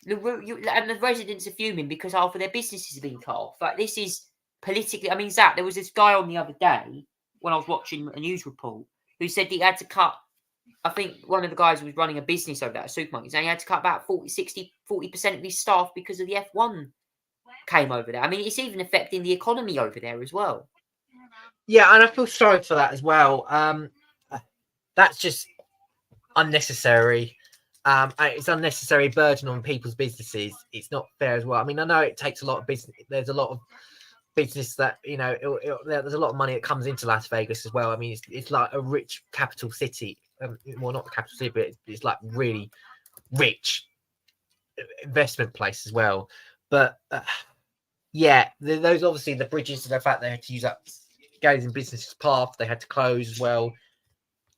And the residents are fuming because half of their businesses have been cut off. Like, this is politically... I mean, Zach, there was this guy on the other day when I was watching a news report who said he had to cut... I think one of the guys who was running a business over there, a supermarket, and he had to cut about 40% of his staff because of the F1 came over there. I mean, it's even affecting the economy over there as well. Yeah, and I feel sorry for that as well. That's just unnecessary. It's unnecessary burden on people's businesses. It's not fair as well. I mean, I know it takes a lot of business. There's a lot of business that, there's a lot of money that comes into Las Vegas as well. I mean, it's like a rich capital city. Well, not the capital city, but it's like really rich investment place as well. But those obviously the bridges, the fact they had to use up Gazing Business Path, they had to close as well.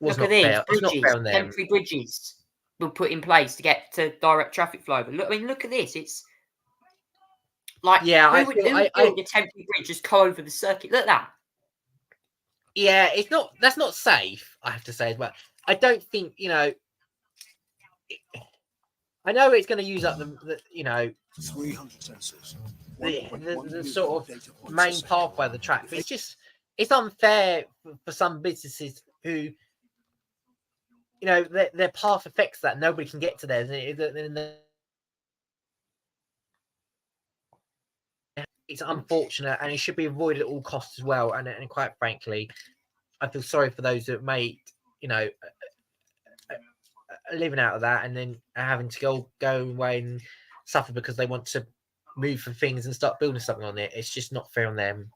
was Look at not these fair. It's not bridges, fair on them. temporary bridges were put in place to get to direct traffic flow. But look, I mean, look at this. It's like, Yeah, who would build a temporary bridge just go over the circuit? Look at that. Yeah, that's not safe, I have to say as well. I don't think, I know it's going to use up the 300 sensors. the sort of main pathway of the track. But it's unfair for some businesses who, their path affects that. Nobody can get to theirs. It's unfortunate, and it should be avoided at all costs as well. And quite frankly, I feel sorry for those that may, living out of that and then having to go away and suffer because they want to move for things and start building something on it. It's just not fair on them.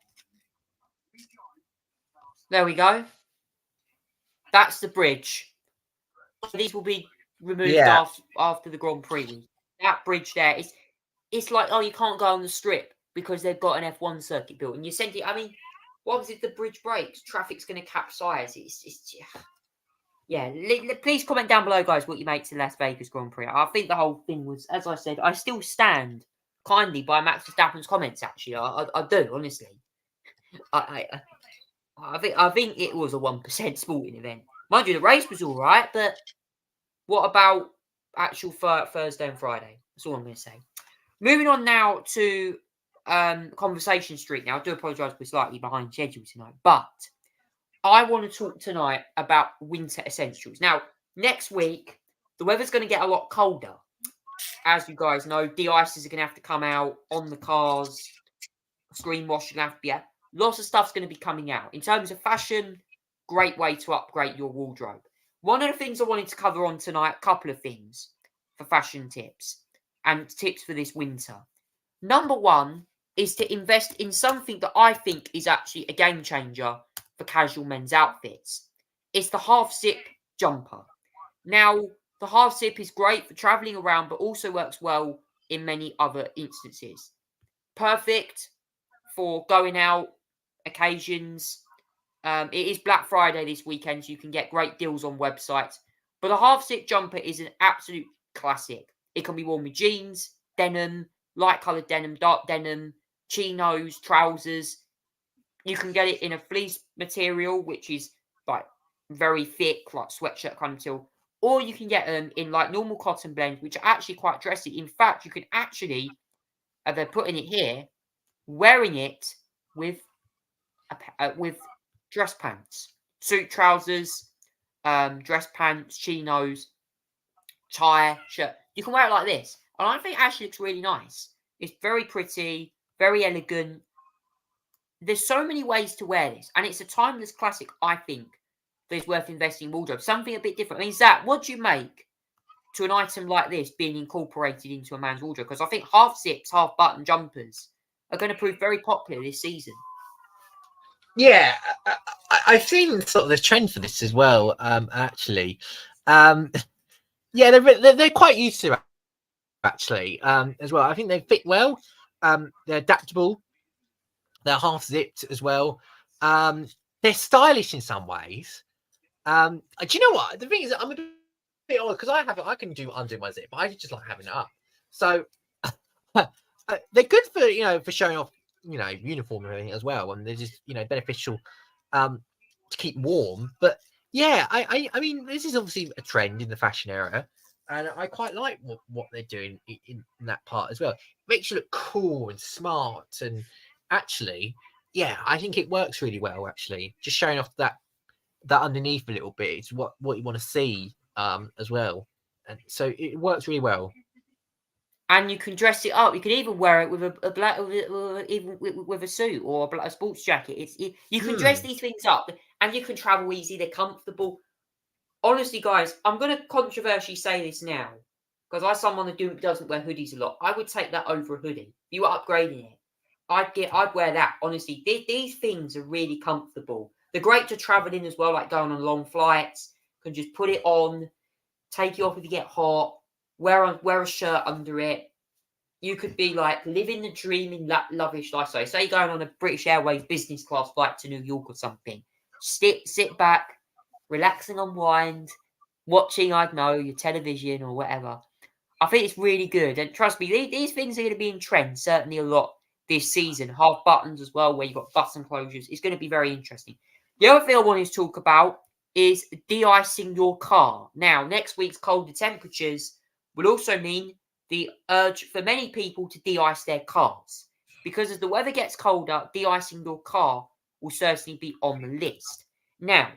There we go. That's the bridge. These will be removed after the Grand Prix. That bridge there, it's like, oh, you can't go on the strip because they've got an F1 circuit built. And you send it, I mean, what was it? The bridge breaks. Traffic's going to capsize. Yeah. Please comment down below, guys, what you make to the Las Vegas Grand Prix. I think the whole thing was, as I said, I still stand kindly by Max Verstappen's comments. Actually, I do, honestly. I think it was a 1% sporting event. Mind you, the race was all right, but what about actual Thursday and Friday? That's all I'm going to say. Moving on now to Conversation Street. Now, I do apologise, we're slightly behind schedule tonight, but I want to talk tonight about winter essentials. Now, next week, the weather's going to get a lot colder. As you guys know, de-icers are going to have to come out on the cars. Screen washing going to have to be out. Lots of stuff's going to be coming out. In terms of fashion, great way to upgrade your wardrobe. One of the things I wanted to cover on tonight, a couple of things for fashion tips and tips for this winter. Number one is to invest in something that I think is actually a game changer for casual men's outfits. It's the half zip jumper. Now, the half zip is great for traveling around, but also works well in many other instances. Perfect for going out occasions. It is Black Friday this weekend, so you can get great deals on websites. But a half zip jumper is an absolute classic. It can be worn with jeans, denim, light coloured denim, dark denim, chinos, trousers. You can get it in a fleece material, which is like very thick, like sweatshirt kind of material. Or you can get them in like normal cotton blends, which are actually quite dressy. In fact, you can actually, they're putting it here, wearing it with dress pants, suit trousers, dress pants, chinos, tie, shirt. You can wear it like this. And I think it actually looks really nice. It's very pretty, very elegant. There's so many ways to wear this. And it's a timeless classic, I think, that is worth investing in wardrobe. Something a bit different. I mean, Zach, what do you make to an item like this being incorporated into a man's wardrobe? Because I think half zips, half button jumpers are going to prove very popular this season. Yeah, I've seen sort of the trend for this as well. Actually, yeah, they're quite used to it, actually, as well. I think they fit well. They're adaptable. They're half zipped as well. They're stylish in some ways. Do you know what? The thing is, I'm a bit odd because I can undo my zip, but I just like having it up. So they're good for for showing off uniform and everything as well, and they're just beneficial to keep warm. But yeah, I mean, this is obviously a trend in the fashion era, and I quite like what they're doing in that part as well. It makes you look cool and smart, and actually, yeah, I think it works really well. Actually, just showing off that underneath a little bit is what you want to see as well, and so it works really well. And you can dress it up. You can even wear it with a black, even with a suit or a sports jacket. You can dress these things up, and you can travel easy. They're comfortable. Honestly, guys, I'm going to controversially say this now because I'm someone that doesn't wear hoodies a lot. I would take that over a hoodie. If you were upgrading it, I'd wear that. Honestly, these things are really comfortable. They're great to travel in as well, like going on long flights. You can just put it on, take it off if you get hot. Wear a shirt under it. You could be like living the dream in that lavish lifestyle. Say you're going on a British Airways business class flight to New York or something. Sit back, relax and unwind, watching, I don't know, your television or whatever. I think it's really good. And trust me, these things are going to be in trend certainly a lot this season. Half buttons as well, where you've got button closures. It's going to be very interesting. The other thing I wanted to talk about is de-icing your car. Now, next week's colder temperatures will also mean the urge for many people to de-ice their cars. Because as the weather gets colder, de-icing your car will certainly be on the list. Now,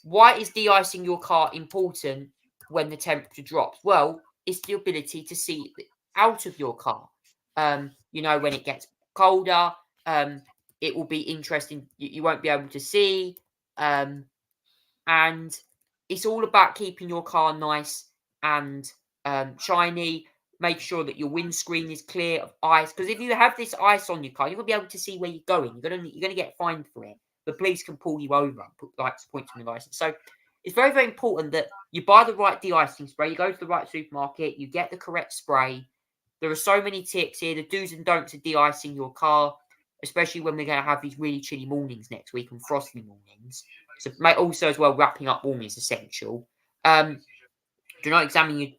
why is de-icing your car important when the temperature drops? Well, it's the ability to see out of your car. When it gets colder, it will be interesting. You won't be able to see. And it's all about keeping your car nice and shiny. Make sure that your windscreen is clear of ice. Because if you have this ice on your car, you're going to be able to see where you're going. You're going to get fined for it. The police can pull you over and put points on your license. So it's very, very important that you buy the right de-icing spray. You go to the right supermarket. You get the correct spray. There are so many tips here. The do's and don'ts of de-icing your car, especially when we're going to have these really chilly mornings next week and frosty mornings. So also as well, wrapping up warming is essential. Do not examine your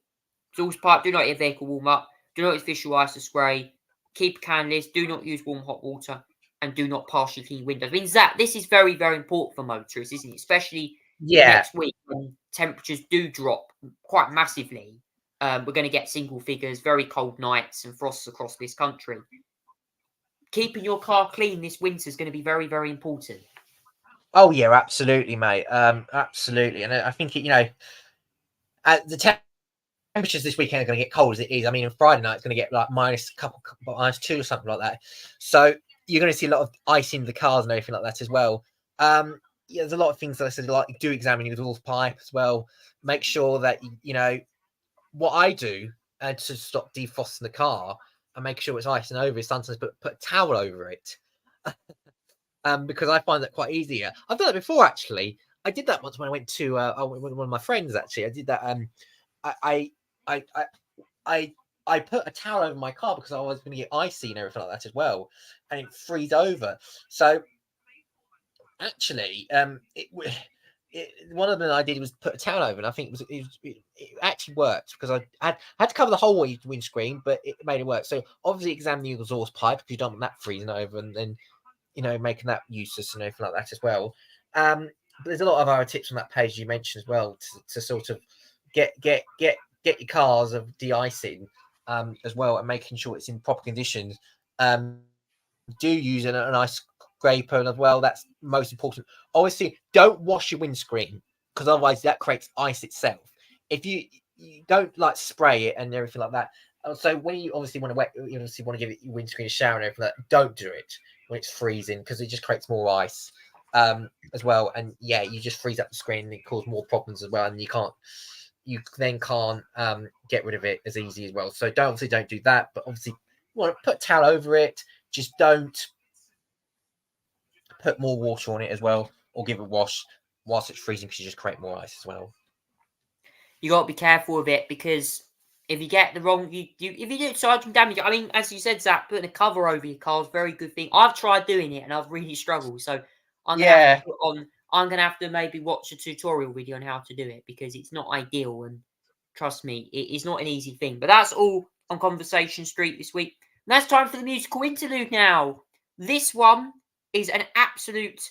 exhaust pipe. Do not let your vehicle warm up. Do not use visual ice or spray. Keep a can list. Do not use warm hot water. And do not partially clean windows. I mean, Zach, this is very, very important for motorists, isn't it? Especially next week when temperatures do drop quite massively. We're going to get single figures, very cold nights and frosts across this country. Keeping your car clean this winter is going to be very, very important. Oh yeah, absolutely, mate. Absolutely, and I think the temperatures this weekend are going to get cold as it is. I mean, on Friday night it's going to get like -2 or something like that. So you're going to see a lot of ice in the cars and everything like that as well. There's a lot of things that I said, like do examine your exhaust pipe as well. Make sure that what I do to stop defrosting the car and make sure it's icing over is sometimes put a towel over it. Because I find that quite easier. I've done it before, actually. I did that once when I went to one of my friends. Actually, I did that. I put a towel over my car because I was going to get icy and everything like that as well, and it freeze over. So actually, one of them I did was put a towel over, and I think it actually worked because I had to cover the whole windscreen, but it made it work. So obviously, examine the exhaust pipe because you don't want that freezing over, and then making that useless and everything like that as well. But there's a lot of other tips on that page you mentioned as well to sort of get your cars of de-icing as well and making sure it's in proper conditions. Do use an ice scraper as well. That's most important. Obviously, don't wash your windscreen because otherwise that creates ice itself. If you don't like spray it and everything like that. So when you obviously want to give your windscreen a shower and everything like that, don't do it when it's freezing because it just creates more ice as well. And yeah, you just freeze up the screen and it causes more problems as well. And you then can't get rid of it as easy as well. So don't do that. But obviously, you want to put a towel over it. Just don't put more water on it as well, or give it a wash whilst it's freezing because you just create more ice as well. You got to be careful with it because if you get the wrong, if you do charging damage. I mean, as you said, Zach, putting a cover over your car is a very good thing. I've tried doing it and I've really struggled. So I'm gonna have to maybe watch a tutorial video on how to do it because it's not ideal. And trust me, it is not an easy thing. But that's all on Conversation Street this week. And that's time for the musical interlude now. This one is an absolute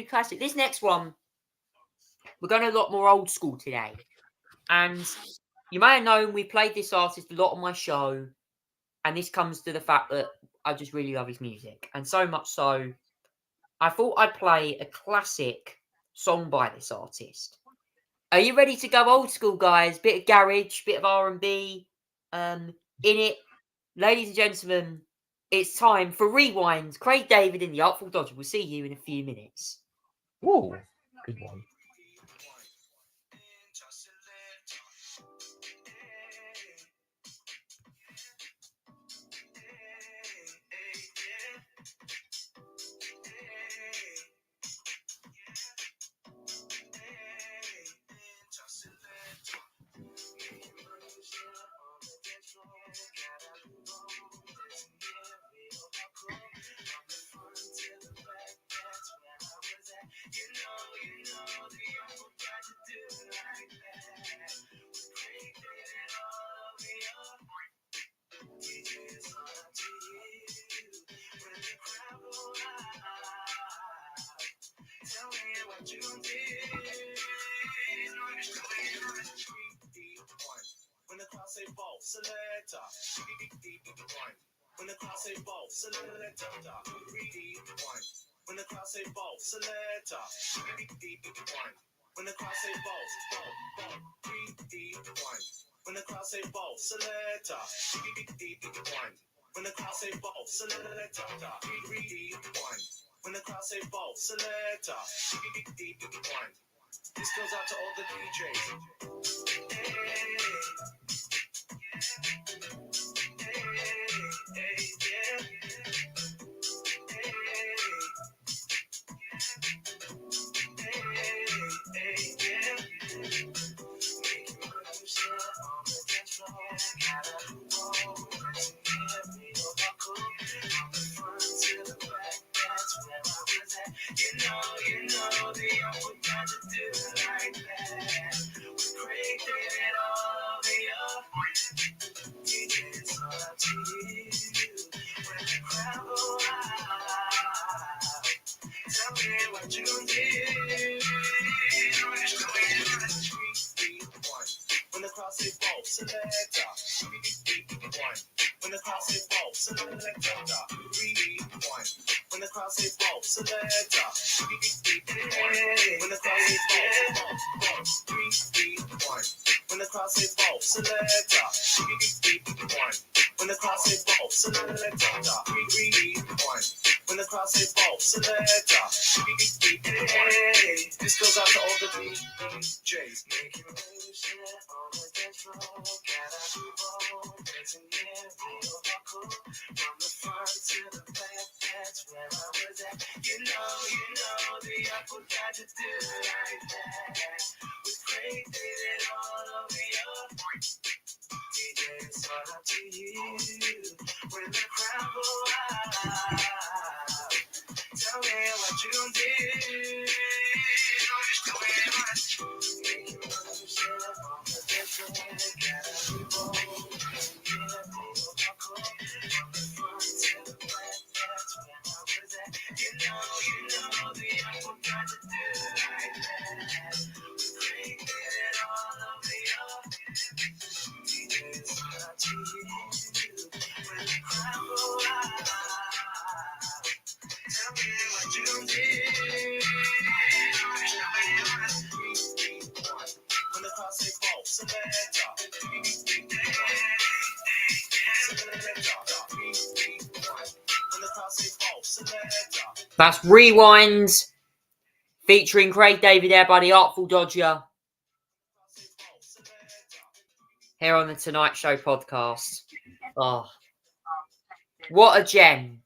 classic. This next one, we're going a lot more old school today. And you may have known we played this artist a lot on my show. And this comes to the fact that I just really love his music. And so much so, I thought I'd play a classic song by this artist. Are you ready to go old school, guys? Bit of garage, bit of R&B in it. Ladies and gentlemen, it's time for Rewind. Craig David in the Artful Dodger. We'll see you in a few minutes. Ooh, good one. When the crowd say ball, selector, rewind. When the crowd say ball, selector, rewind. When the crowd say ball, selector, rewind. When the crowd say ball, rewind. When the crowd say ball, selector, rewind. When the crowd say ball, selector, rewind. When the crowd say ball, selector, rewind. This goes out to all the DJs. Hey, yeah. You know, the young would got to do it like that. With Craig David all over your it's all up to you. When the crowd go out, tell me what you do. When the crowd say ball, selector, rewind. When the crowd say ball, selector, rewind. When the crowd say ball, selector, rewind. When the crowd say ball, rewind. When the crowd say ball, selector, rewind. When the crowd say ball, selector, rewind. When the crowd say ball, selector, rewind. This goes out to all the DJs. Making moves on the dance floor, gotta move on, dancing real cool. From the front to the back, that's where I was at. You know, the apple got to do it like that. With Craig David all over your DJ, it's all up to you. When the crowd go out, tell me what you gon' do. Making moves on the dance floor, gotta move on, real cool. From the front to the back, that's where I was at. You know, the apple got to do it like that. With Craig David all over your DJ, it's all up to you. When the crowd go out, tell me what you gon' do. When the crowd say ball, selector, when the crowd say ball, selector. That's Rewind featuring Craig David there by the Artful Dodger here on the Tonight Show podcast. Oh, what a gem.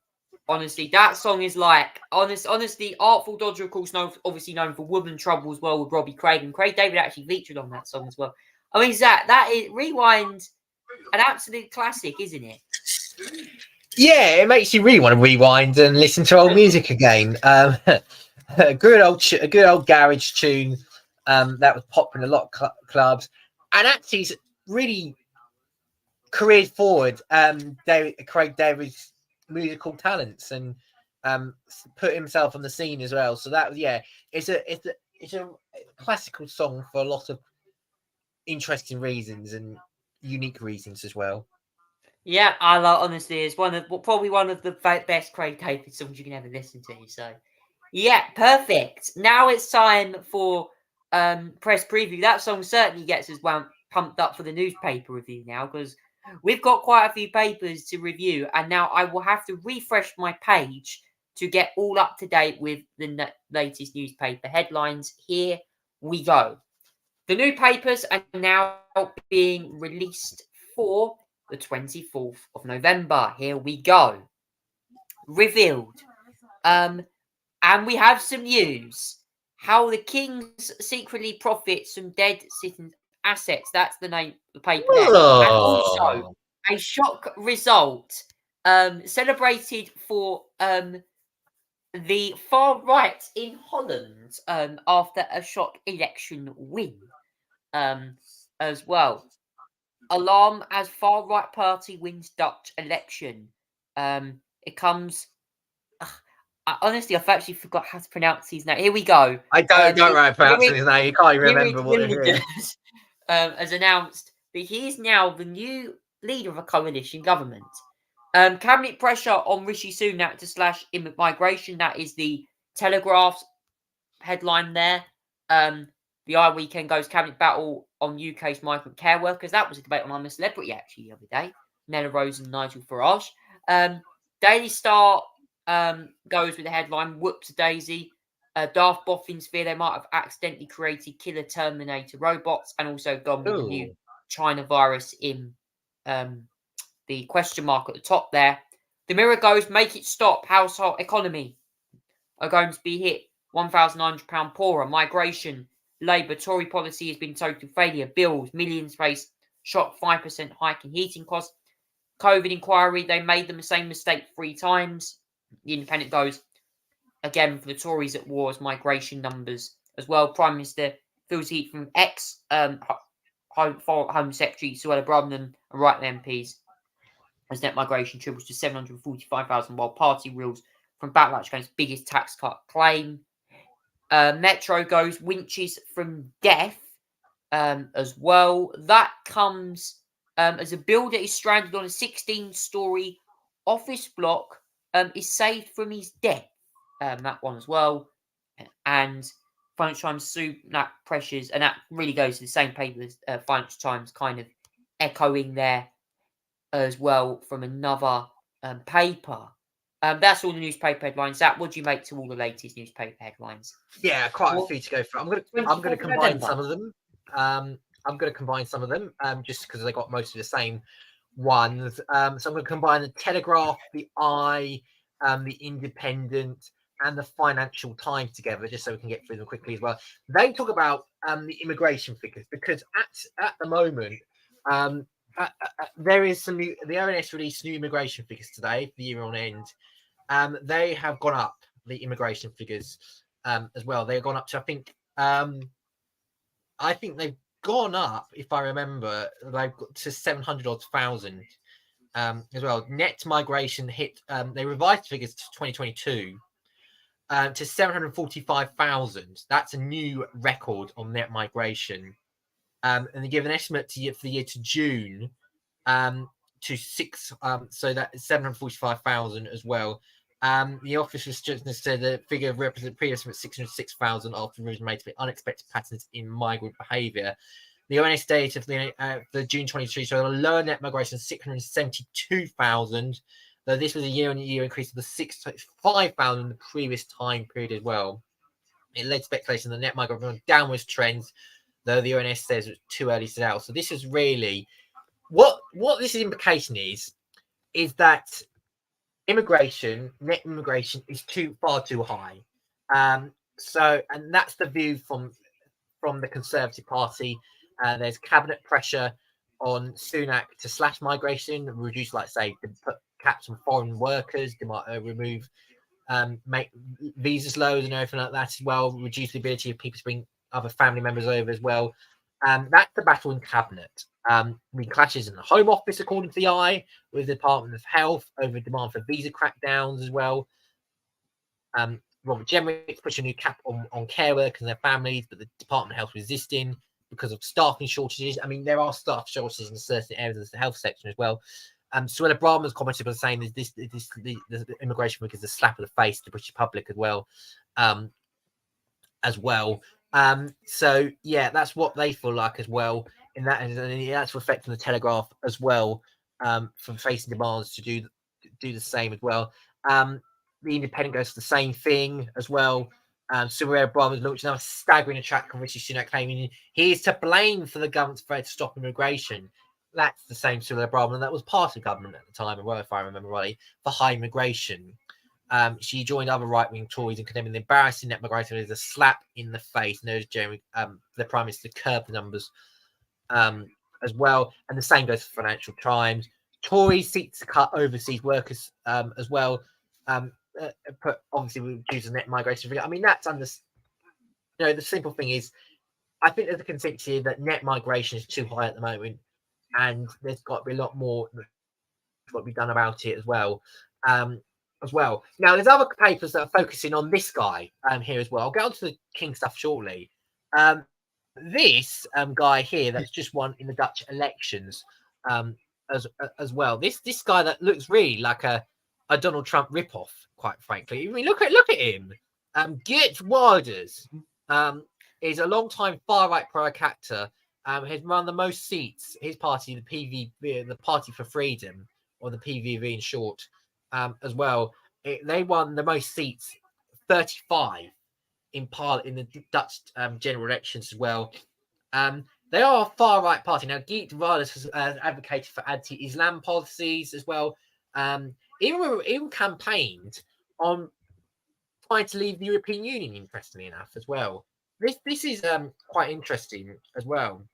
Honestly, that song is like, honestly, Artful Dodger, of course, obviously known for Woman Trouble as well with Robbie Craig, and Craig David actually featured on that song as well. I mean, Zach, that is Rewind, an absolute classic, isn't it? Yeah, it makes you really want to rewind and listen to old music again. A good old garage tune that was popping in a lot of clubs, and actually really careered forward Craig David's musical talents and put himself on the scene as well. So that it's a classical song for a lot of interesting reasons and unique reasons as well. Yeah, I love, honestly, it's probably one of the best Craig David songs you can ever listen to. So, yeah, perfect. Now it's time for press preview. That song certainly gets us pumped up for the newspaper review now, because we've got quite a few papers to review, and now I will have to refresh my page to get all up to date with the latest newspaper headlines. Here we go. The new papers are now being released for the 24th of November. Here we go. Revealed. And we have some news. How the Kings secretly profits from dead citizens' assets. That's the name of the paper there. And also, a shock result celebrated for the far right in Holland after a shock election win as well. Alarm as far right party wins Dutch election. It comes. Honestly, I've actually forgot how to pronounce his name. Here we go. I don't right pronouncing Yuri- his name. You can't even Yuri remember what it is. Tymyrdus, has announced that he is now the new leader of a coalition government. Cabinet pressure on Rishi Sunak to slash immigration. That is the Telegraph's headline there. The I Weekend goes cabinet battle on UK's migrant care workers. That was a debate on I'm a Celebrity actually the other day. Nella Rose and Nigel Farage. Daily Star goes with the headline Whoops Daisy. Daft Boffins fear they might have accidentally created killer Terminator robots and also gone with the new Ooh. China virus in the question mark at the top there. The Mirror goes, make it stop. Household economy are going to be hit. £1,900 poorer. Migration. Labour. Tory policy has been total failure. Bills. Millions face shock 5% hike in heating costs. COVID inquiry. They made the same mistake 3 times. The Independent goes, again, for the Tories at war as migration numbers as well. Prime Minister feels heat from Home Secretary Suella Braverman and right MPs as net migration triples to 745,000 while party rules from backlash against biggest tax cut claim. Metro goes winches from death as well. That comes as a builder is stranded on a 16-storey office block is saved from his death. That one as well. And Financial Times Sunak pressures, and that really goes to the same paper as Financial Times, kind of echoing there as well from another paper. That's all the newspaper headlines. Zach, what do you make to all the latest newspaper headlines? Yeah, quite a Well, few to go through. I'm gonna 24th of combine November. some of them. I'm gonna combine some of them just because they got most of the same ones. So I'm gonna combine the Telegraph, the Eye, the Independent, and the Financial Times together, just so we can get through them quickly as well. They talk about the immigration figures because at the moment there is some new. The ONS released new immigration figures today for the year on end. They have gone up, the immigration figures as well. They've gone up to I think they've gone up, if I remember, they've got to 700,000 as well. Net migration hit. They revised figures to 2022 to 745,000. That's a new record on net migration. And they give an estimate for the year to June to 6. So that's 745,000 as well. The office was just said the figure represents previous estimate 606,000 after revision made to unexpected patterns in migrant behaviour. The ONS data for June 23 showed a lower net migration of 672,000, though this was a year-on-year increase of the 65,000 in the previous time period as well. It led speculation that net migration on downwards trends, though the ONS says it's too early to tell. So this is really what this implication is that net immigration is far too high. So, and that's the view from the Conservative Party. There's cabinet pressure on Sunak to slash migration, reduce, like say, put caps on foreign workers. They might remove, make visas lows and everything like that as well. Reduce the ability of people to bring other family members over as well. That's the battle in cabinet. We clashes in the Home Office, according to the Eye, with the Department of Health over demand for visa crackdowns as well. Robert Jenrick's pushing a new cap on care workers and their families, but the Department of Health resisting because of staffing shortages. I mean, there are staff shortages in certain areas of the health section as well. Suella Braverman's commented on saying that the immigration week is a slap in the face to the British public as well. So yeah, that's what they feel like as well. In that, and that's reflecting the Telegraph as well, from facing demands to do the same as well. The Independent goes for the same thing as well. Suella Braverman launched another staggering attack on Rishi Sunak, claiming he is to blame for the government's failure to stop immigration. That's the same Suella Braverman that was part of government at the time, if I remember rightly, for high immigration. She joined other right-wing Tories in condemning the embarrassing net migration as a slap in the face. And there's Jeremy, the Prime Minister, curbed the numbers as well. And the same goes for Financial Times. Tories seek to cut overseas workers as well. Obviously, we reduce the net migration figure. I mean, that's the simple thing is, I think there's a consensus here that net migration is too high at the moment, and there's got to be a lot more that's got to be done about it as well. as well. Now, there's other papers that are focusing on this guy here as well. I'll get onto the King stuff shortly. This guy here that's just won in the Dutch elections as well. This guy that looks really like a Donald Trump ripoff, quite frankly. I mean, look at him. Geert Wilders is a long-time far-right pro actor. Has run the most seats. His party, the Party for Freedom, or the PVV in short, as well. They won the most seats, 35 in the Dutch general elections as well. They are a far-right party. Now, Geert Wilders has advocated for anti-Islam policies as well. Even campaigned on trying to leave the European Union, interestingly enough, as well. This is quite interesting as well.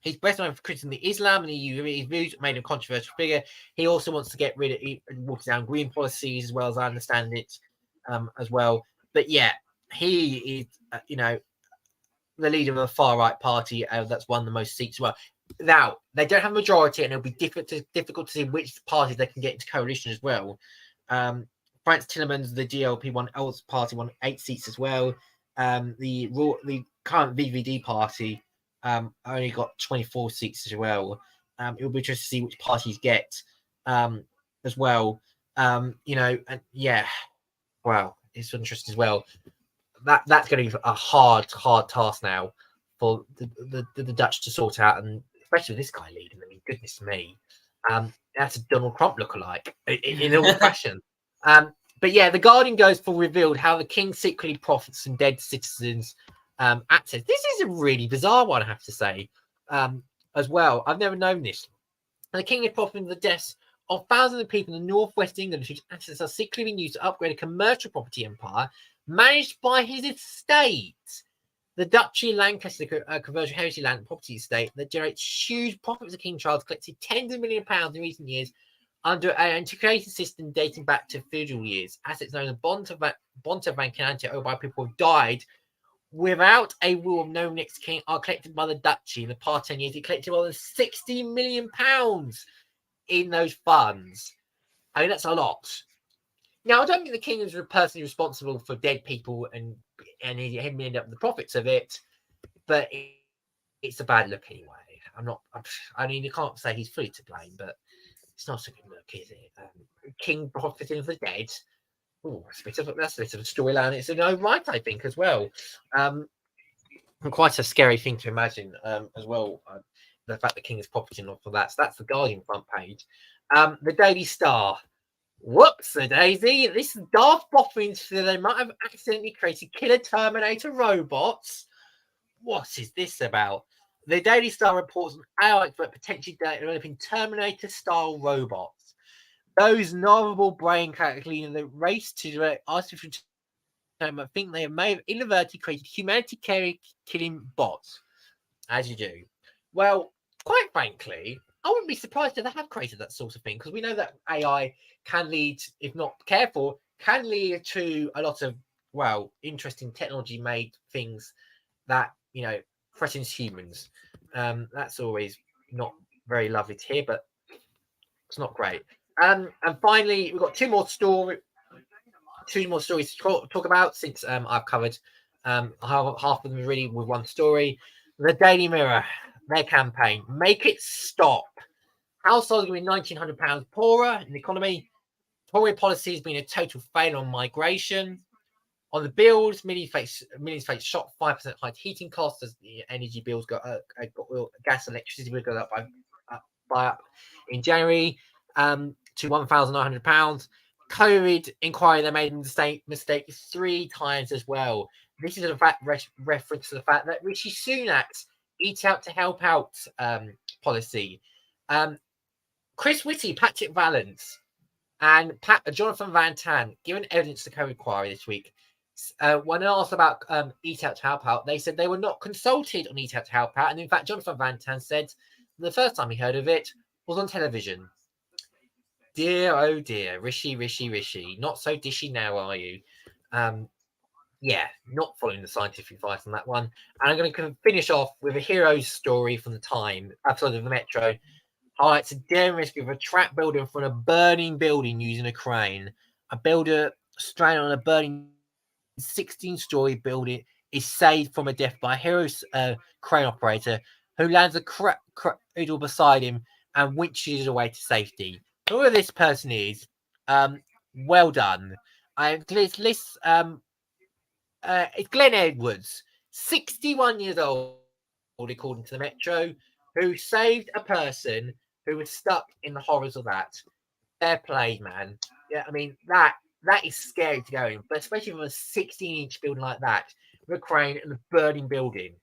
He's best known for criticising the Islam and the EU. His views made him a controversial figure. He also wants to get rid of water down green policies, as well as I understand it, as well. But yeah, he is, the leader of a far right party that's won the most seats. Well, now they don't have a majority, and it'll be difficult to see which parties they can get into coalition as well. Frans Timmermans, the GLP party, won 8 seats as well. The current VVD party only got 24 seats as well. It will be interesting to see which parties get as well. And yeah, wow, it's interesting as well. That's going to be a hard task now for the Dutch to sort out, and especially with this guy leading. I mean, goodness me, that's a Donald Trump lookalike in all fashion. But yeah, the Guardian goes for revealed how the king secretly profits from dead citizens' access. This is a really bizarre one, I have to say, as well. I've never known this. And the king is profiting from the deaths of thousands of people in northwest England whose assets are secretly being used to upgrade a commercial property empire managed by his estate. The Duchy of Lancaster Conversion Heritage Land Property Estate that generates huge profits. The King Charles collected tens of millions of pounds in recent years under an integrated system dating back to feudal years. Assets known as Bonterbank and owned by people who have died without a will of no next king are collected by the Duchy. In the past 10 years, it collected more than £60 million in those funds. I mean, that's a lot. Now, I don't think the king is personally responsible for dead people and he ended up with the profits of it, but it's a bad look anyway. I mean, you can't say he's fully to blame, but it's not a good look, is it? King profiting for the dead. Oh, that's a bit of a storyline. It's an own right, I think, as well. And quite a scary thing to imagine, as well. The fact the king is profiting off of that. So that's the Guardian front page. The Daily Star. Whoops, the daisy. This is Darth Boffins so they might have accidentally created killer Terminator robots. What is this about? The Daily Star reports an AI expert potentially developing Terminator-style robots. Those novel brain characters leading the race to direct artificial intelligence think they may have inadvertently created humanity-killing bots. As you do. Well, quite frankly, I wouldn't be surprised if they have created that sort of thing, because we know that AI can lead, if not careful, can lead to a lot of, interesting technology-made things that, threatens humans. That's always not very lovely to hear, but it's not great. And finally, we've got two more stories to talk about, since I've covered half of them really with one story. The Daily Mirror, their campaign, make it stop. Households are going to be £1,900 poorer in the economy. Tory policy has been a total failure on migration. On the bills, millions face shock 5% high heating costs as the energy bills go up. Gas and electricity will go up by in January to £1,900. COVID inquiry, they made a mistake 3 times as well. This is a fact reference to the fact that Rishi Sunak's Eat Out to Help Out policy. Chris Whitty, Patrick Vallance, and Jonathan Van Tan given evidence to COVID inquiry this week. When asked about Eat Out to Help Out, they said they were not consulted on Eat Out to Help Out. And in fact, Jonathan Van Tan said the first time he heard of it was on television. Dear, oh dear, Rishi. Not so dishy now, are you? Yeah, not following the scientific advice on that one. And I'm going to finish off with a hero's story from the episode of the Metro. Highlights a daring rescue of a trap builder from a burning building using a crane. A builder stranded on a burning 16-story building is saved from a death by a hero's crane operator who lands a cradle beside him and winches away to safety. Whoever this person is, well done. It's Glenn Edwards, 61 years old, according to the Metro, who saved a person who was stuck in the horrors of that. Fair play, man. Yeah, I mean, that is scary to go in, but especially from a 16-inch building like that, with a crane and a burning building.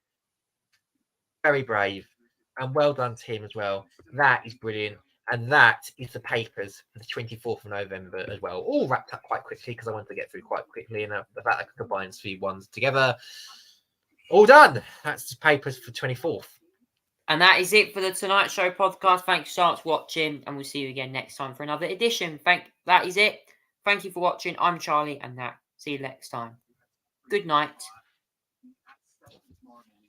Very brave, and well done to him as well. That is brilliant. And that is the papers for the 24th of November as well. All wrapped up quite quickly because I wanted to get through quite quickly, and the fact I could combine three ones together. All done. That's the papers for 24th. And that is it for the Tonight Show podcast. Thanks so much for watching, and we'll see you again next time for another edition. That is it. Thank you for watching. I'm Charlie, and see you next time. Good night.